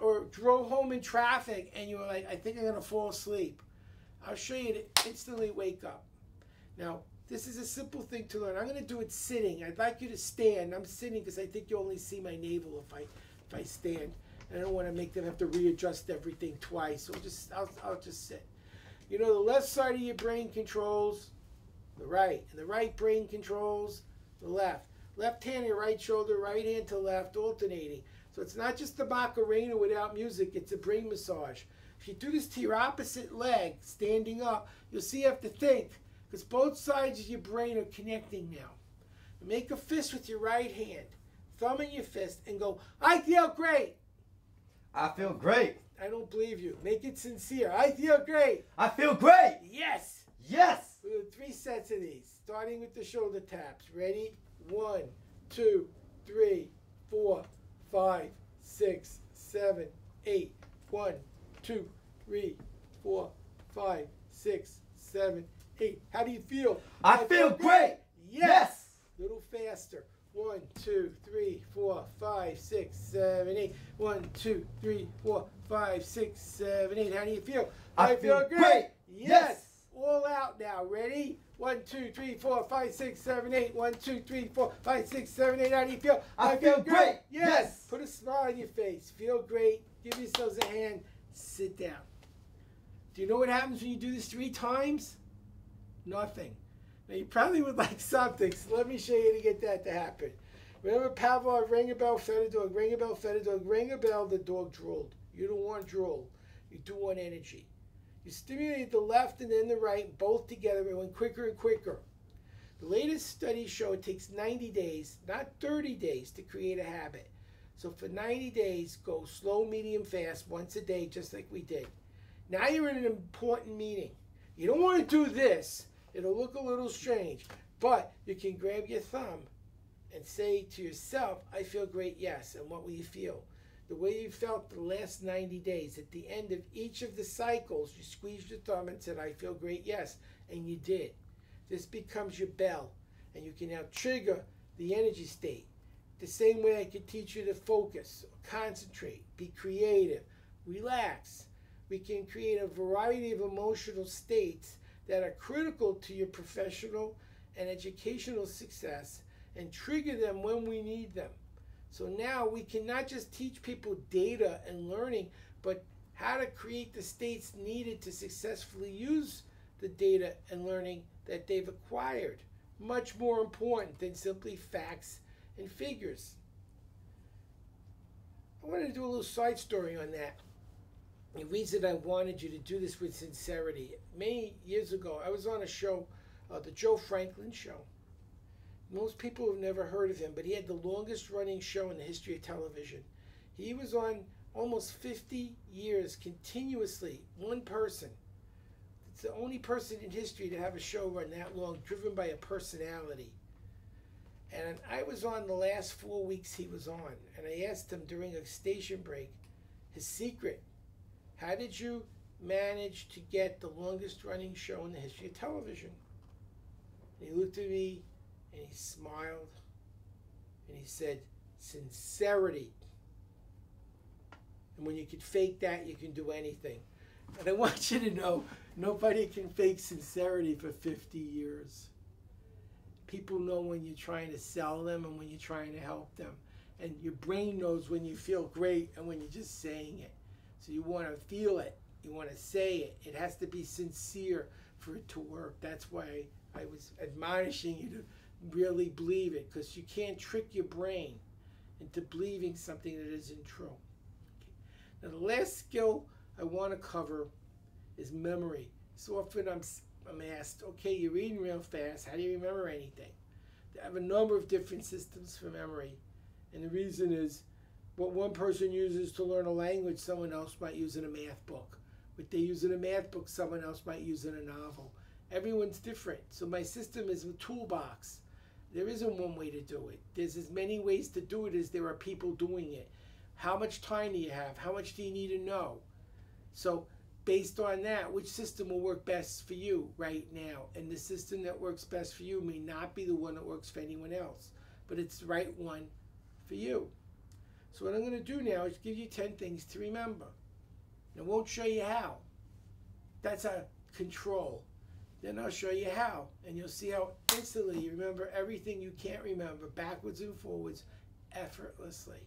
Or drove home in traffic and you were like, I think I'm going to fall asleep. I'll show you to instantly wake up. Now, this is a simple thing to learn. I'm going to do it sitting. I'd like you to stand. I'm sitting because I think you only see my navel if I stand. And I don't want to make them have to readjust everything twice. So I'll just sit. You know, the left side of your brain controls the right, and the right brain controls the left. Left hand to right shoulder, right hand to left, alternating. So it's not just the Macarena without music, it's a brain massage. If you do this to your opposite leg, standing up, you'll see you have to think, because both sides of your brain are connecting now. Make a fist with your right hand, thumb in your fist, and go, I feel great. I feel great. I don't believe you. Make it sincere. I feel great. I feel great. Yes. Yes. We'll do 3 sets of these, starting with the shoulder taps. Ready? 1, 2, 3, 4, 5, 6, 7, 8. 1, 2, 3, 4, 5, 6, 7, 8. How do you feel? I feel great. Yes. Little faster. 1, 2, 3, 4, 5, 6, 7, 8. 1, 2, 3, 4, 5, 6, 7, 8. How do you feel? I feel great. Yes. All out now. Ready? 1, 2, 3, 4, 5, 6, 7, 8. 1, 2, 3, 4, 5, 6, 7, 8. How do you feel? I feel great. Yes. Put a smile on your face. Feel great. Give yourselves a hand. Sit down. Do you know what happens when you do this 3 times? Nothing. Now you probably would like something, so let me show you how to get that to happen. Remember Pavlov, rang a bell, fed a dog, rang a bell, fed a dog, rang a bell, the dog drooled. You don't want drool. You do want energy. You stimulate the left and then the right, both together, and went quicker and quicker. The latest studies show it takes 90 days, not 30 days, to create a habit. So for 90 days, go slow, medium, fast, once a day, just like we did. Now you're in an important meeting. You don't want to do this. It'll look a little strange, but you can grab your thumb and say to yourself, I feel great, yes. And what will you feel? The way you felt the last 90 days. At the end of each of the cycles, you squeezed your thumb and said, I feel great, yes. And you did. This becomes your bell, and you can now trigger the energy state. The same way I could teach you to focus, concentrate, be creative, relax. We can create a variety of emotional states that are critical to your professional and educational success and trigger them when we need them. So now we can not just teach people data and learning, but how to create the states needed to successfully use the data and learning that they've acquired. Much more important than simply facts and figures. I wanted to do a little side story on that. The reason I wanted you to do this with sincerity. Many years ago, I was on a show, the Joe Franklin Show. Most people have never heard of him, but he had the longest running show in the history of television. He was on almost 50 years continuously, one person. It's the only person in history to have a show run that long, driven by a personality. And I was on the last 4 weeks he was on, and I asked him during a station break his secret. How did you manage to get the longest running show in the history of television? And he looked at me and he smiled, and he said, sincerity. And when you can fake that, you can do anything. And I want you to know, nobody can fake sincerity for 50 years. People know when you're trying to sell them and when you're trying to help them. And your brain knows when you feel great and when you're just saying it. So you want to feel it. You want to say it. It has to be sincere for it to work. That's why I was admonishing you to really believe it, because you can't trick your brain into believing something that isn't true. Okay. Now the last skill I want to cover is memory. So often I'm asked, okay, you're reading real fast. How do you remember anything? I have a number of different systems for memory. And the reason is what one person uses to learn a language, someone else might use in a math book. What they use in a math book, someone else might use in a novel. Everyone's different. So my system is a toolbox. There isn't one way to do it. There's as many ways to do it as there are people doing it. How much time do you have? How much do you need to know? So based on that, which system will work best for you right now? And the system that works best for you may not be the one that works for anyone else, but it's the right one for you. So what I'm going to do now is give you 10 things to remember. And I won't show you how. That's a control. Then I'll show you how, and you'll see how instantly you remember everything you can't remember, backwards and forwards, effortlessly.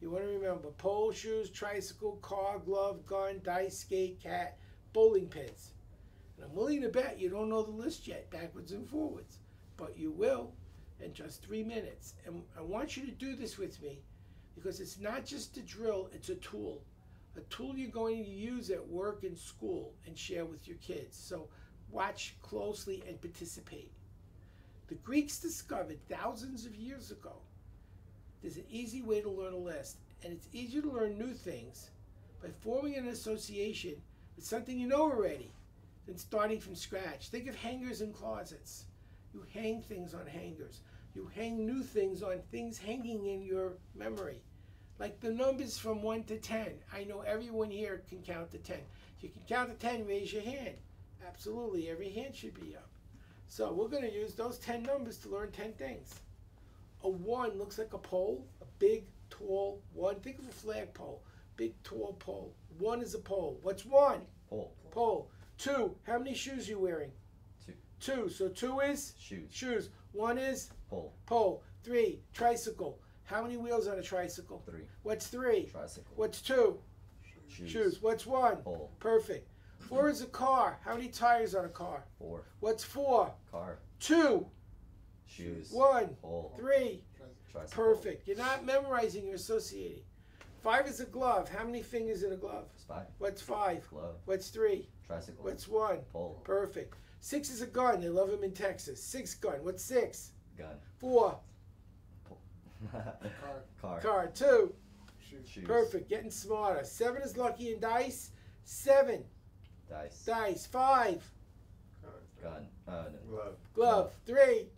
You want to remember pole, shoes, tricycle, car, glove, gun, dice, skate, cat, bowling pins. And I'm willing to bet you don't know the list yet, backwards and forwards, but you will in just 3 minutes. And I want you to do this with me, because it's not just a drill, it's a tool. A tool you're going to use at work and school and share with your kids. So watch closely and participate. The Greeks discovered thousands of years ago there's an easy way to learn a list, and it's easier to learn new things by forming an association with something you know already than starting from scratch. Think of hangers and closets. You hang things on hangers. You hang new things on things hanging in your memory. Like the numbers from 1 to 10. I know everyone here can count to 10. If you can count to 10, raise your hand. Absolutely, every hand should be up. So we're going to use those 10 numbers to learn 10 things. A 1 looks like a pole, a big, tall 1. Think of a flagpole, big, tall pole. 1 is a pole. What's 1? Pole. Pole. 2, how many shoes are you wearing? 2. 2, so 2 is? Shoes. Shoes. 1 is? Pole. Pole. 3, tricycle. How many wheels on a tricycle? 3. What's 3? Tricycle. What's 2? Shoes. Shoes. What's 1? Pole. Perfect. 4 is a car. How many tires on a car? 4. What's 4? Car. 2. Shoes. 1. Pole. 3. Tricycle. Perfect. You're not memorizing, you're associating. 5 is a glove. How many fingers in a glove? 5. What's 5? Glove. What's 3? Tricycle. What's 1? Pole. Perfect. 6 is a gun. They love them in Texas. 6 gun. What's 6? Gun. 4. Car. Car. 2. Shoes. Perfect. Getting smarter. 7 is lucky in dice. 7. Dice. Dice. 5. Gun. Glove. Glove. 3.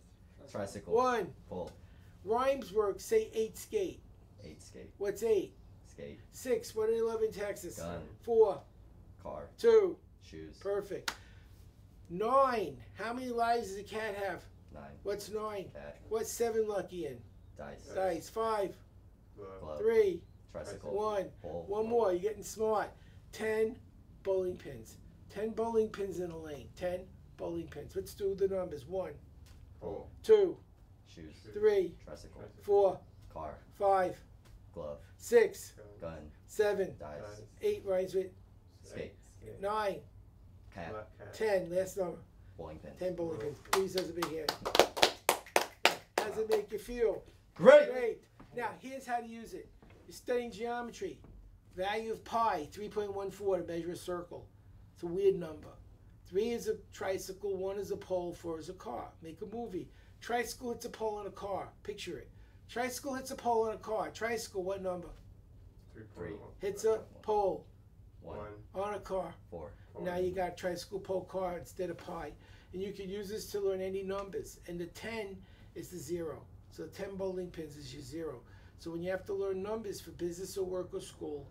Tricycle. 1. Pole. Rhymes work. Say 8 skate. 8 skate. What's 8? Skate. 6. What do they love in Texas? Gun. 4. Car. 2. Shoes. Perfect. 9. How many lives does a cat have? 9. What's 9? Cat. What's 7 lucky in? Dice. Dice. 5. Glove. 3. Tricycle. 1. Pole. One more. You're getting smart. 10 bowling pins. 10 bowling pins in a lane. 10 bowling pins. Let's do the numbers. 1. Pole. 2. Shoes. 3. Tricycle. 4. Car. 5. Glove. 6. Gun. 7. Dice. 8 rhymes with Skate. 9. Cat. 10. Last number. Bowling pin. 10 bowling pins. Please, those a big hand. How does it make you feel? Great. Great. Now, here's how to use it. You're studying geometry. Value of pi, 3.14 to measure a circle. It's a weird number. 3 is a tricycle, 1 is a pole, 4 is a car. Make a movie. Tricycle hits a pole on a car. Picture it. Tricycle hits a pole on a car. Tricycle, what number? 3. Hits a pole 1. on a car. 4. Now you got tricycle, pole, car instead of pi. And you can use this to learn any numbers. And the 10 is the 0. So 10 bowling pins is your 0. So when you have to learn numbers for business or work or school,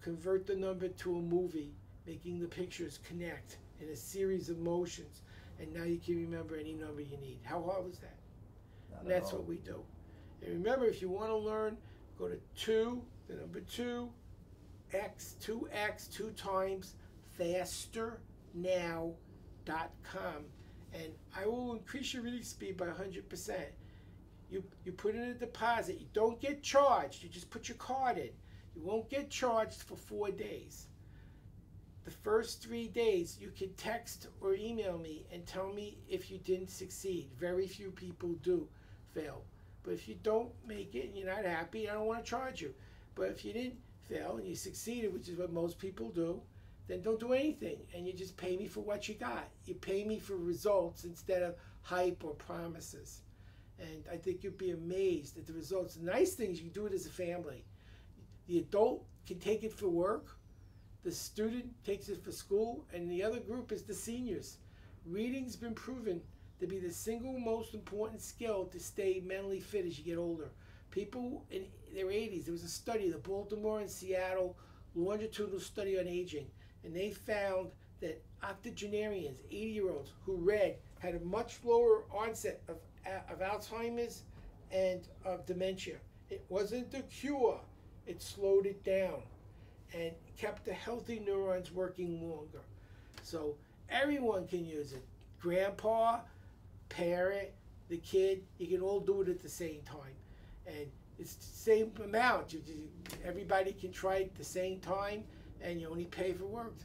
convert the number to a movie, making the pictures connect in a series of motions. And now you can remember any number you need. How hard was that? Not And at that's all. what we do. And remember, if you want to learn, go to 2, the number 2, X, 2X, 2 times, fasternow.com. And I will increase your reading speed by 100%. You put in a deposit. You don't get charged. You just put your card in. You won't get charged for 4 days. The first 3 days, you can text or email me and tell me if you didn't succeed. Very few people do fail. But if you don't make it and you're not happy, I don't want to charge you. But if you didn't fail and you succeeded, which is what most people do, then don't do anything. And you just pay me for what you got. You pay me for results instead of hype or promises. And I think you'd be amazed at the results. The nice thing is you can do it as a family. The adult can take it for work. The student takes it for school, and the other group is the seniors. Reading's been proven to be the single most important skill to stay mentally fit as you get older. People in their 80s, there was a study, the Baltimore and Seattle longitudinal study on aging, and they found that octogenarians, 80-year-olds who read, had a much lower onset of Alzheimer's and of dementia. It wasn't the cure, it slowed it down and kept the healthy neurons working longer. So everyone can use it. Grandpa, parent, the kid, you can all do it at the same time. And it's the same amount. Everybody can try it at the same time, and you only pay for work.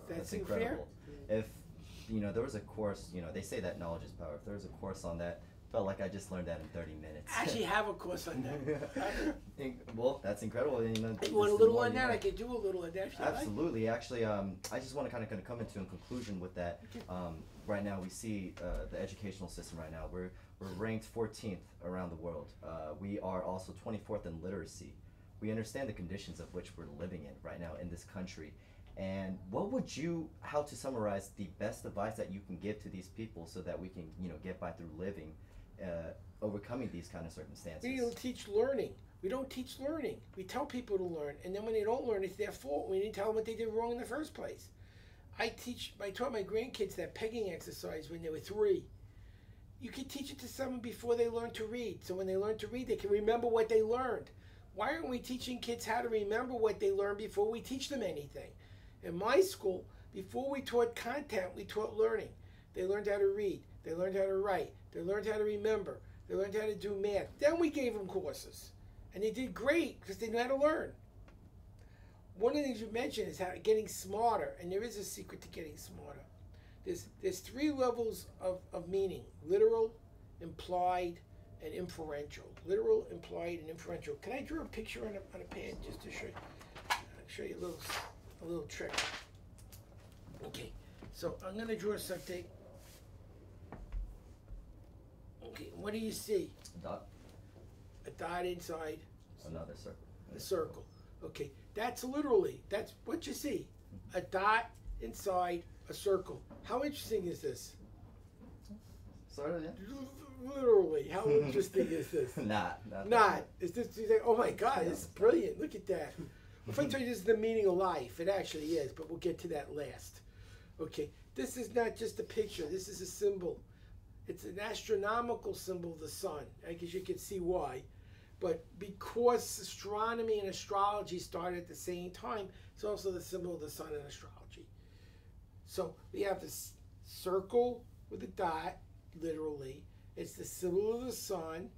That's incredible. If there was a course, they say that knowledge is power. If there was a course on that, felt like I just learned that in 30 minutes. I actually have a course on that. Well, that's incredible. You want a little on that? I could do a little on that if you like. Absolutely. Actually, I just want to kind of come into a conclusion with that. Right now, we see the educational system right now. We're ranked 14th around the world. We are also 24th in literacy. We understand the conditions of which we're living in right now in this country. And what would how to summarize the best advice that you can give to these people so that we can, get by through living, overcoming these kind of circumstances? We don't teach learning. We don't teach learning. We tell people to learn, and then when they don't learn, it's their fault. We didn't tell them what they did wrong in the first place. I taught my grandkids that pegging exercise when they were 3. You can teach it to someone before they learn to read. So when they learn to read, they can remember what they learned. Why aren't we teaching kids how to remember what they learned before we teach them anything? In my school, before we taught content, we taught learning. They learned how to read. They learned how to write. They learned how to remember. They learned how to do math. Then we gave them courses. And they did great because they knew how to learn. One of the things you mentioned is how getting smarter, and there is a secret to getting smarter. There's 3 levels of meaning: literal, implied, and inferential. Literal, implied, and inferential. Can I draw a picture on a pad just to show you a little trick? Okay, so I'm going to draw something. Okay, what do you see? Dot. A dot inside Another circle. a circle. Okay, that's what you see. A dot inside a circle. How interesting is this? Sort of, yeah. Literally, how interesting is this? Not. Is this? You think, oh my God, this is brilliant. Look at that. If I tell you this is the meaning of life, it actually is, but we'll get to that last. Okay, this is not just a picture. This is a symbol. It's an astronomical symbol of the sun. I guess you can see why. But because astronomy and astrology started at the same time, it's also the symbol of the sun in astrology. So we have this circle with a dot, literally. It's the symbol of the sun,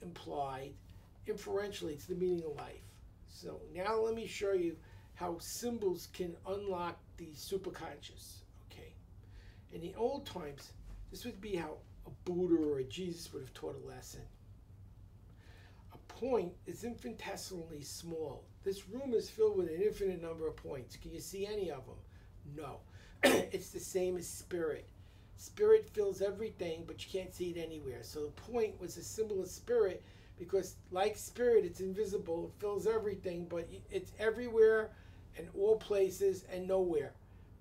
implied. Inferentially, it's the meaning of life. So now let me show you how symbols can unlock the superconscious, okay? In the old times, this would be how a Buddha or a Jesus would have taught a lesson. A point is infinitesimally small. This room is filled with an infinite number of points. Can you see any of them? No. It's the same as spirit. Spirit fills everything, but you can't see it anywhere. So the point was a symbol of spirit because, like spirit, it's invisible. It fills everything, but it's everywhere and all places and nowhere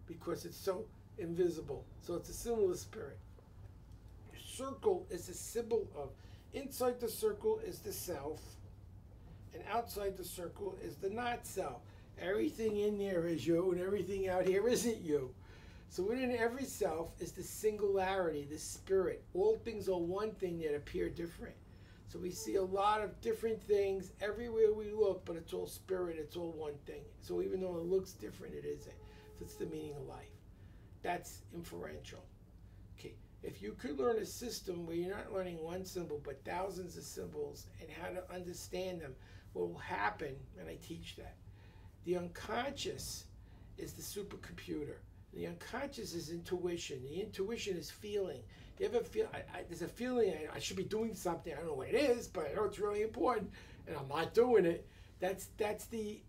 because it's so invisible. So it's a symbol of spirit. The circle is a symbol of, inside the circle is the self, and outside the circle is the not self. Everything in there is you, and everything out here isn't you. So within every self is the singularity, the spirit. All things are one thing that appear different. So we see a lot of different things everywhere we look, but it's all spirit, it's all one thing. So even though it looks different, it isn't. So it's the meaning of life. That's inferential. Okay, if you could learn a system where you're not learning one symbol, but thousands of symbols and how to understand them, what will happen, and I teach that, the unconscious is the supercomputer. The unconscious is intuition. The intuition is feeling. You ever feel, there's a feeling I should be doing something. I don't know what it is, but I know it's really important, and I'm not doing it. That's the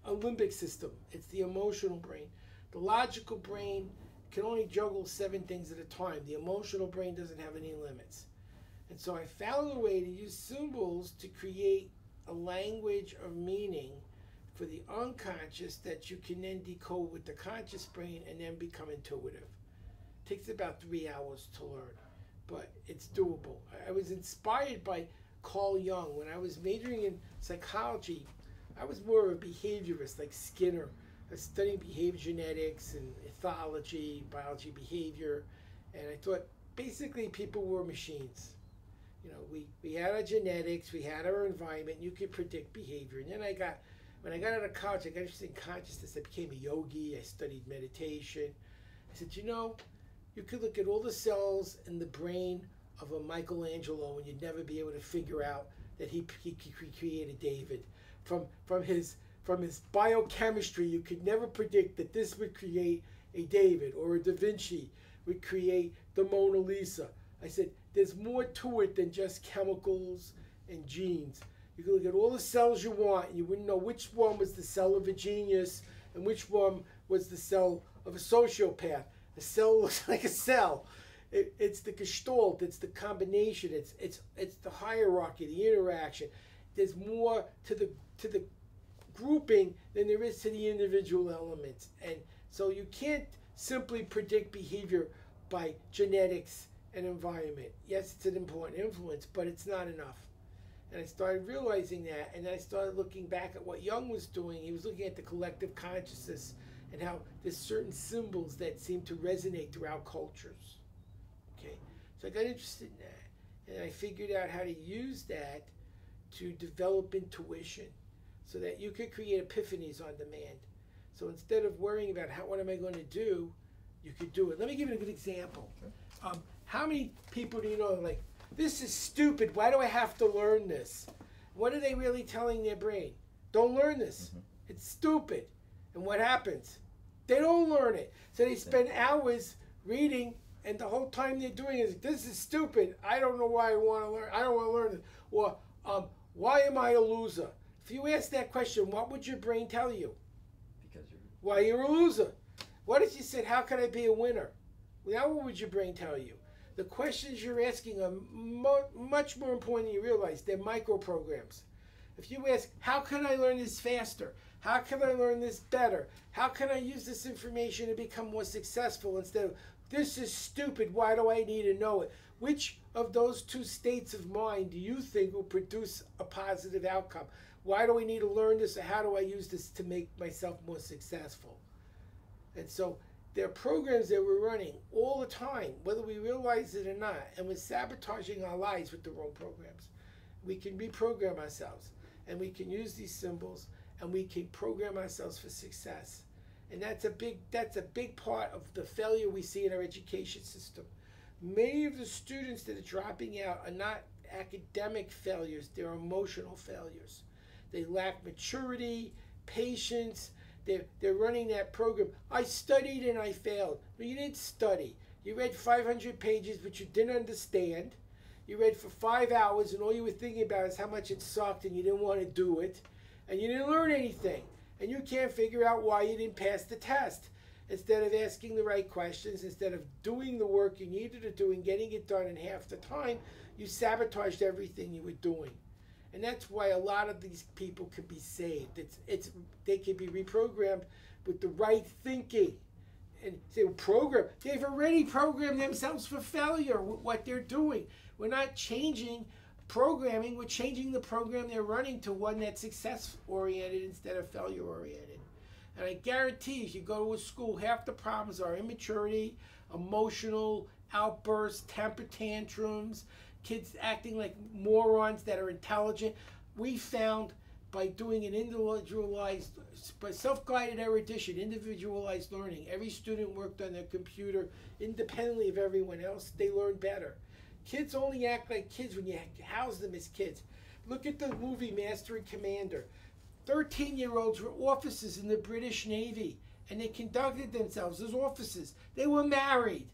limbic system. It's the emotional brain. The logical brain can only juggle 7 things at a time. The emotional brain doesn't have any limits. And so I found a way to use symbols to create a language of meaning for the unconscious that you can then decode with the conscious brain and then become intuitive. It takes about 3 hours to learn, but it's doable. I was inspired by Carl Jung. When I was majoring in psychology, I was more of a behaviorist, like Skinner. I was studying behavior genetics and ethology, biology, behavior, and I thought basically people were machines. You know, we had our genetics, we had our environment, you could predict behavior. And then when I got out of college, I got interested in consciousness. I became a yogi, I studied meditation. I said, you know, you could look at all the cells in the brain of a Michelangelo and you'd never be able to figure out that he created David. From his biochemistry, you could never predict that this would create a David, or a Da Vinci would create the Mona Lisa. I said, there's more to it than just chemicals and genes. You can look at all the cells you want, and you wouldn't know which one was the cell of a genius and which one was the cell of a sociopath. A cell looks like a cell. It's the gestalt, it's the combination, it's the hierarchy, the interaction. There's more to the grouping than there is to the individual elements. And so you can't simply predict behavior by genetics and environment. Yes, it's an important influence, but it's not enough. And I started realizing that, and then I started looking back at what Jung was doing. He was looking at the collective consciousness and how there's certain symbols that seem to resonate throughout cultures. Okay, so I got interested in that, and I figured out how to use that to develop intuition so that you could create epiphanies on demand. So instead of worrying about what am I going to do, you could do it. Let me give you a good example. How many people do you know like, this is stupid, why do I have to learn this? What are they really telling their brain? Don't learn this. It's stupid. And what happens? They don't learn it. So they spend hours reading, and the whole time they're doing is, this is stupid. I don't know why I want to learn. I don't want to learn it. Or, why am I a loser? If you ask that question, what would your brain tell you? Because you're... Why you're a loser. What if you said, how can I be a winner? Now what would your brain tell you? The questions you're asking are much more important than you realize. They're micro-programs. If you ask, how can I learn this faster? How can I learn this better? How can I use this information to become more successful instead of, this is stupid, why do I need to know it? Which of those two states of mind do you think will produce a positive outcome? Why do I need to learn this, or how do I use this to make myself more successful? And so there are programs that we're running all the time, whether we realize it or not, and we're sabotaging our lives with the wrong programs. We can reprogram ourselves, and we can use these symbols, and we can program ourselves for success. And that's a big part of the failure we see in our education system. Many of the students that are dropping out are not academic failures, they're emotional failures. They lack maturity, patience. They're running that program. I studied and I failed. Well, you didn't study. You read 500 pages, which you didn't understand. You read for 5 hours, and all you were thinking about is how much it sucked, and you didn't want to do it. And you didn't learn anything. And you can't figure out why you didn't pass the test. Instead of asking the right questions, instead of doing the work you needed to do and getting it done in half the time, you sabotaged everything you were doing. And that's why a lot of these people could be saved. They can be reprogrammed with the right thinking. And say, well, they've already programmed themselves for failure with what they're doing. We're not changing programming, we're changing the program they're running to one that's success-oriented instead of failure-oriented. And I guarantee you go to a school, half the problems are immaturity, emotional outbursts, temper tantrums, kids acting like morons that are intelligent. We found by doing an individualized, by self-guided erudition, individualized learning, every student worked on their computer independently of everyone else, they learned better. Kids only act like kids when you house them as kids. Look at the movie Master and Commander. 13-year-olds were officers in the British Navy, and they conducted themselves as officers. They were married.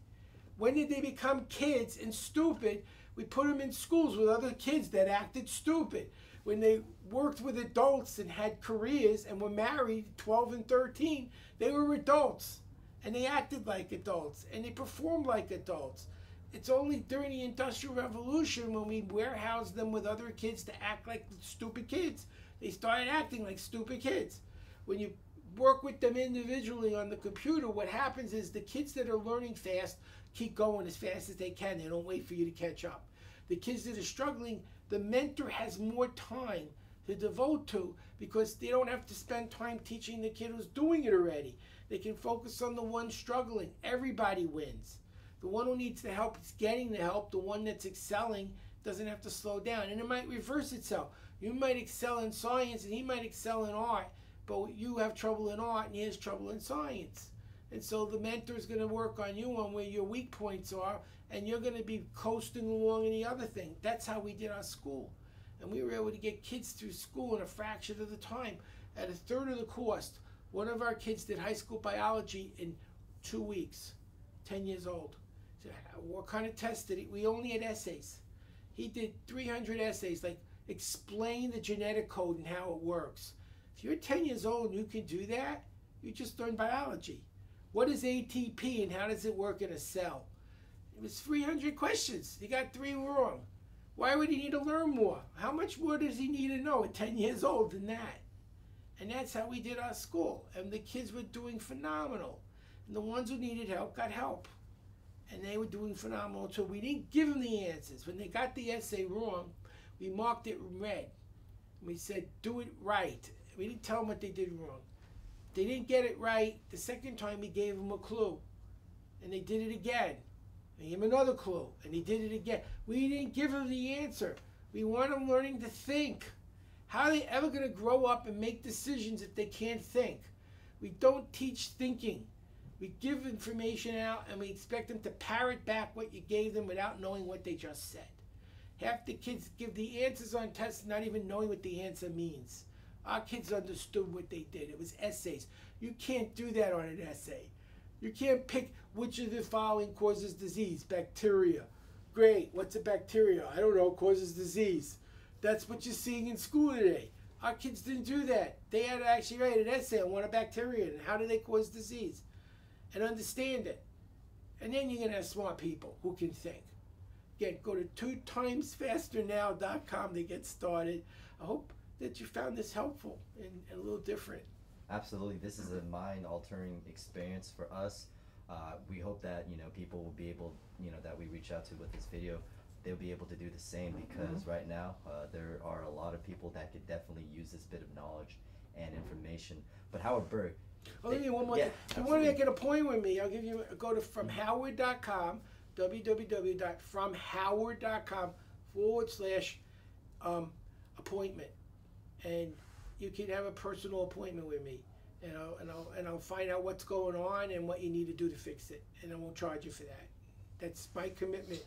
When did they become kids and stupid? We put them in schools with other kids that acted stupid. When they worked with adults and had careers and were married, 12 and 13, they were adults. And they acted like adults. And they performed like adults. It's only during the Industrial Revolution when we warehoused them with other kids to act like stupid kids. They started acting like stupid kids. When you work with them individually on the computer, what happens is the kids that are learning fast keep going as fast as they can. They don't wait for you to catch up. The kids that are struggling, the mentor has more time to devote to because they don't have to spend time teaching the kid who's doing it already. They can focus on the one struggling. Everybody wins. The one who needs the help is getting the help. The one that's excelling doesn't have to slow down. And it might reverse itself. You might excel in science and he might excel in art, but you have trouble in art and he has trouble in science. And so the mentor is going to work on you on where your weak points are, and you're going to be coasting along in the other thing. That's how we did our school. And we were able to get kids through school in a fraction of the time at a third of the cost. One of our kids did high school biology in 2 weeks, 10 years old. So what kind of test did he? We only had essays. He did 300 essays, like explain the genetic code and how it works. If you're 10 years old and you can do that, you just learned biology. What is ATP and how does it work in a cell? It was 300 questions. He got 3 wrong. Why would he need to learn more? How much more does he need to know at 10 years old than that? And that's how we did our school. And the kids were doing phenomenal. And the ones who needed help got help. And they were doing phenomenal too. We didn't give them the answers. When they got the essay wrong, we marked it in red. We said, do it right. We didn't tell them what they did wrong. They didn't get it right. The second time we gave them a clue. And they did it again. We gave them another clue. And they did it again. We didn't give them the answer. We want them learning to think. How are they ever going to grow up and make decisions if they can't think? We don't teach thinking. We give information out and we expect them to parrot back what you gave them without knowing what they just said. Half the kids give the answers on tests not even knowing what the answer means. Our kids understood what they did. It was essays. You can't do that on an essay. You can't pick which of the following causes disease. Bacteria. Great. What's a bacteria? I don't know. Causes disease. That's what you're seeing in school today. Our kids didn't do that. They had to actually write an essay on what a bacteria and how do they cause disease. And understand it. And then you're going to have smart people who can think. Again, go to 2timesfasternow.com to get started. I hope that you found this helpful and a little different. Absolutely. This is a mind-altering experience for us. We hope that, people will be able, that we reach out to with this video, they'll be able to do the same because right now there are a lot of people that could definitely use this bit of knowledge and information. But Howard Berg. Oh, give me one more thing. If you want to make an appointment with me, I'll give you, go to fromhoward.com, www.fromhoward.com/appointment. And you can have a personal appointment with me. And I'll find out what's going on and what you need to do to fix it. And I won't charge you for that. That's my commitment.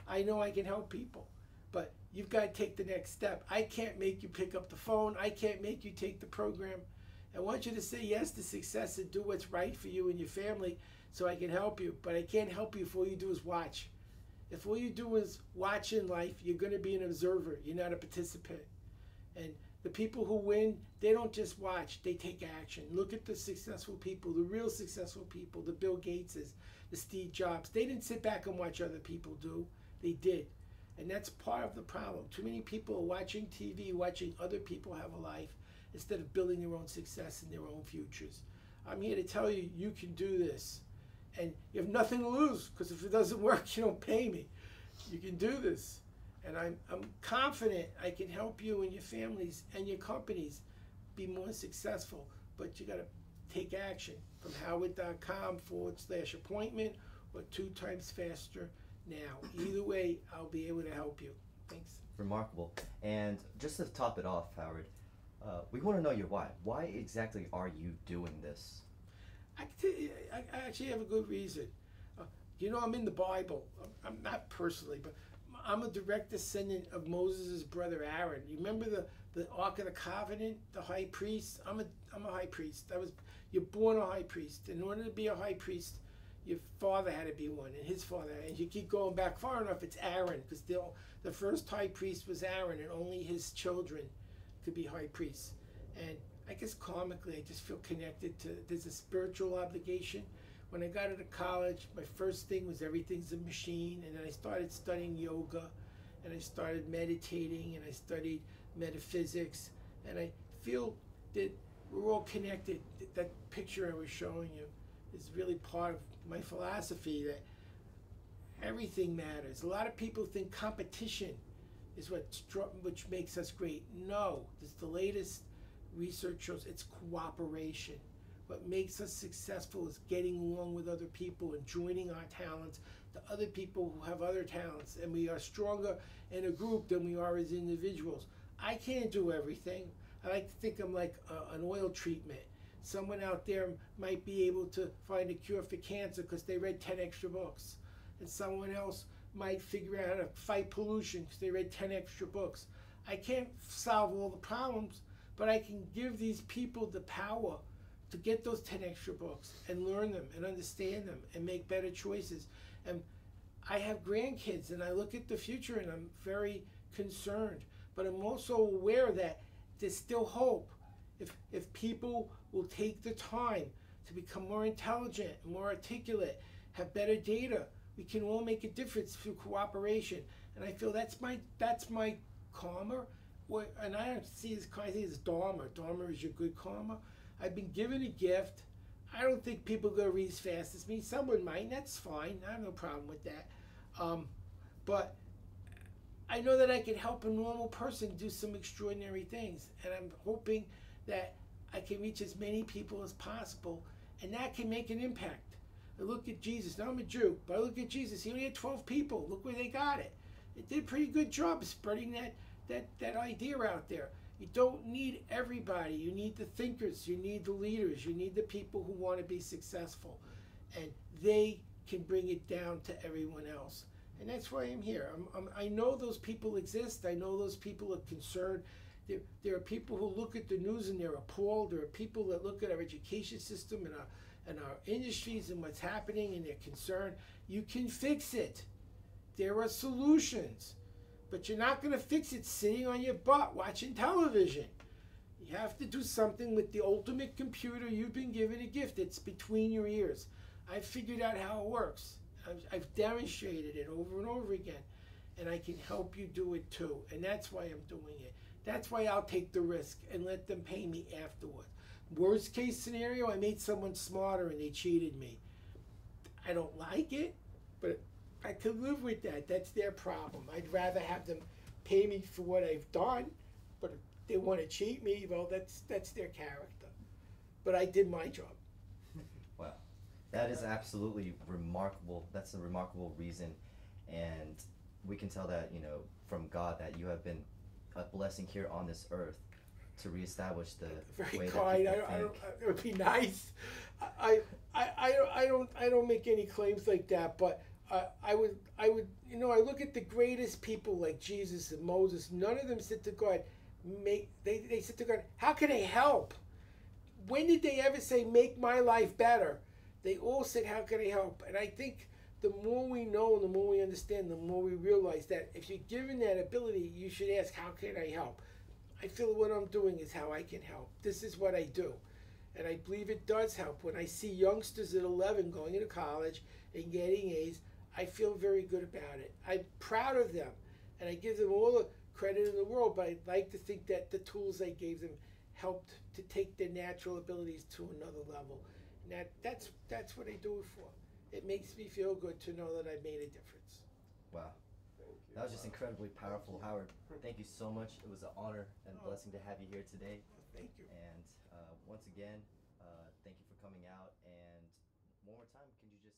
I know I can help people, but you've got to take the next step. I can't make you pick up the phone. I can't make you take the program. I want you to say yes to success and do what's right for you and your family so I can help you. But I can't help you if all you do is watch. If all you do is watch in life, you're going to be an observer. You're not a participant. And the people who win, they don't just watch, they take action. Look at the successful people, the real successful people, the Bill Gateses, the Steve Jobs. They didn't sit back and watch other people do. They did. And that's part of the problem. Too many people are watching TV, watching other people have a life, instead of building their own success and their own futures. I'm here to tell you, you can do this. And you have nothing to lose, because if it doesn't work, you don't pay me. You can do this. And I'm confident I can help you and your families and your companies be more successful. But you got to take action from howard.com/appointment or 2 times faster now. Either way, I'll be able to help you. Thanks. Remarkable. And just to top it off, Howard, we want to know your why. Why exactly are you doing this? I actually have a good reason. I'm in the Bible. I'm not personally, but I'm a direct descendant of Moses' brother Aaron. You remember the Ark of the Covenant, the high priest? I'm a high priest. You're born a high priest. In order to be a high priest, your father had to be one, and his father. And you keep going back far enough, it's Aaron, because the first high priest was Aaron, and only his children could be high priests. And I guess karmically, I just feel connected to. There's a spiritual obligation. When I got into college, my first thing was everything's a machine, and then I started studying yoga, and I started meditating, and I studied metaphysics, and I feel that we're all connected. That picture I was showing you is really part of my philosophy, that everything matters. A lot of people think competition is which makes us great. No, this the latest research shows it's cooperation. What makes us successful is getting along with other people and joining our talents to other people who have other talents. And we are stronger in a group than we are as individuals. I can't do everything. I like to think I'm like an oil treatment. Someone out there might be able to find a cure for cancer because they read 10 extra books. And someone else might figure out how to fight pollution because they read 10 extra books. I can't solve all the problems, but I can give these people the power to get those 10 extra books and learn them and understand them and make better choices. And I have grandkids, and I look at the future and I'm very concerned, but I'm also aware that there's still hope. If people will take the time to become more intelligent, more articulate, have better data, we can all make a difference through cooperation. And I feel that's my karma. And I don't see this kind of thing as dharma. Dharma is your good karma. I've been given a gift. I don't think people are going to read as fast as me. Someone might, and that's fine. I have no problem with that. But I know that I can help a normal person do some extraordinary things. And I'm hoping that I can reach as many people as possible. And that can make an impact. I look at Jesus. Now I'm a Jew, but I look at Jesus. He only had 12 people. Look where they got it. It did a pretty good job of spreading that idea out there. You don't need everybody. You need the thinkers. You need the leaders. You need the people who want to be successful. And they can bring it down to everyone else. And that's why I'm here. I know those people exist. I know those people are concerned. There are people who look at the news and they're appalled. There are people that look at our education system and our industries and what's happening, and they're concerned. You can fix it. There are solutions. But you're not going to fix it sitting on your butt watching television. You have to do something with the ultimate computer you've been given a gift. It's between your ears. I've figured out how it works. I've demonstrated it over and over again. And I can help you do it too. And that's why I'm doing it. That's why I'll take the risk and let them pay me afterward. Worst case scenario, I made someone smarter and they cheated me. I don't like it, but I could live with that. That's their problem. I'd rather have them pay me for what I've done, but if they want to cheat me, well, that's their character. But I did my job. Wow. That is absolutely remarkable. That's a remarkable reason. And we can tell that, from God, that you have been a blessing here on this earth to reestablish the Very way kind. that people think. It would be nice. I don't make any claims like that, but I would, I look at the greatest people like Jesus and Moses. None of them said to God, they said to God, how can I help? When did they ever say, make my life better? They all said, how can I help? And I think the more we know and the more we understand, the more we realize that if you're given that ability, you should ask, how can I help? I feel what I'm doing is how I can help. This is what I do. And I believe it does help. When I see youngsters at 11 going into college and getting A's, I feel very good about it. I'm proud of them. And I give them all the credit in the world, but I'd like to think that the tools I gave them helped to take their natural abilities to another level. And that's what I do it for. It makes me feel good to know that I made a difference. Wow. Thank you. That was just incredibly powerful, Thank you. Howard. Thank you so much. It was an honor and blessing to have you here today. Thank you. And once again, Thank you for coming out. And one more time, can you just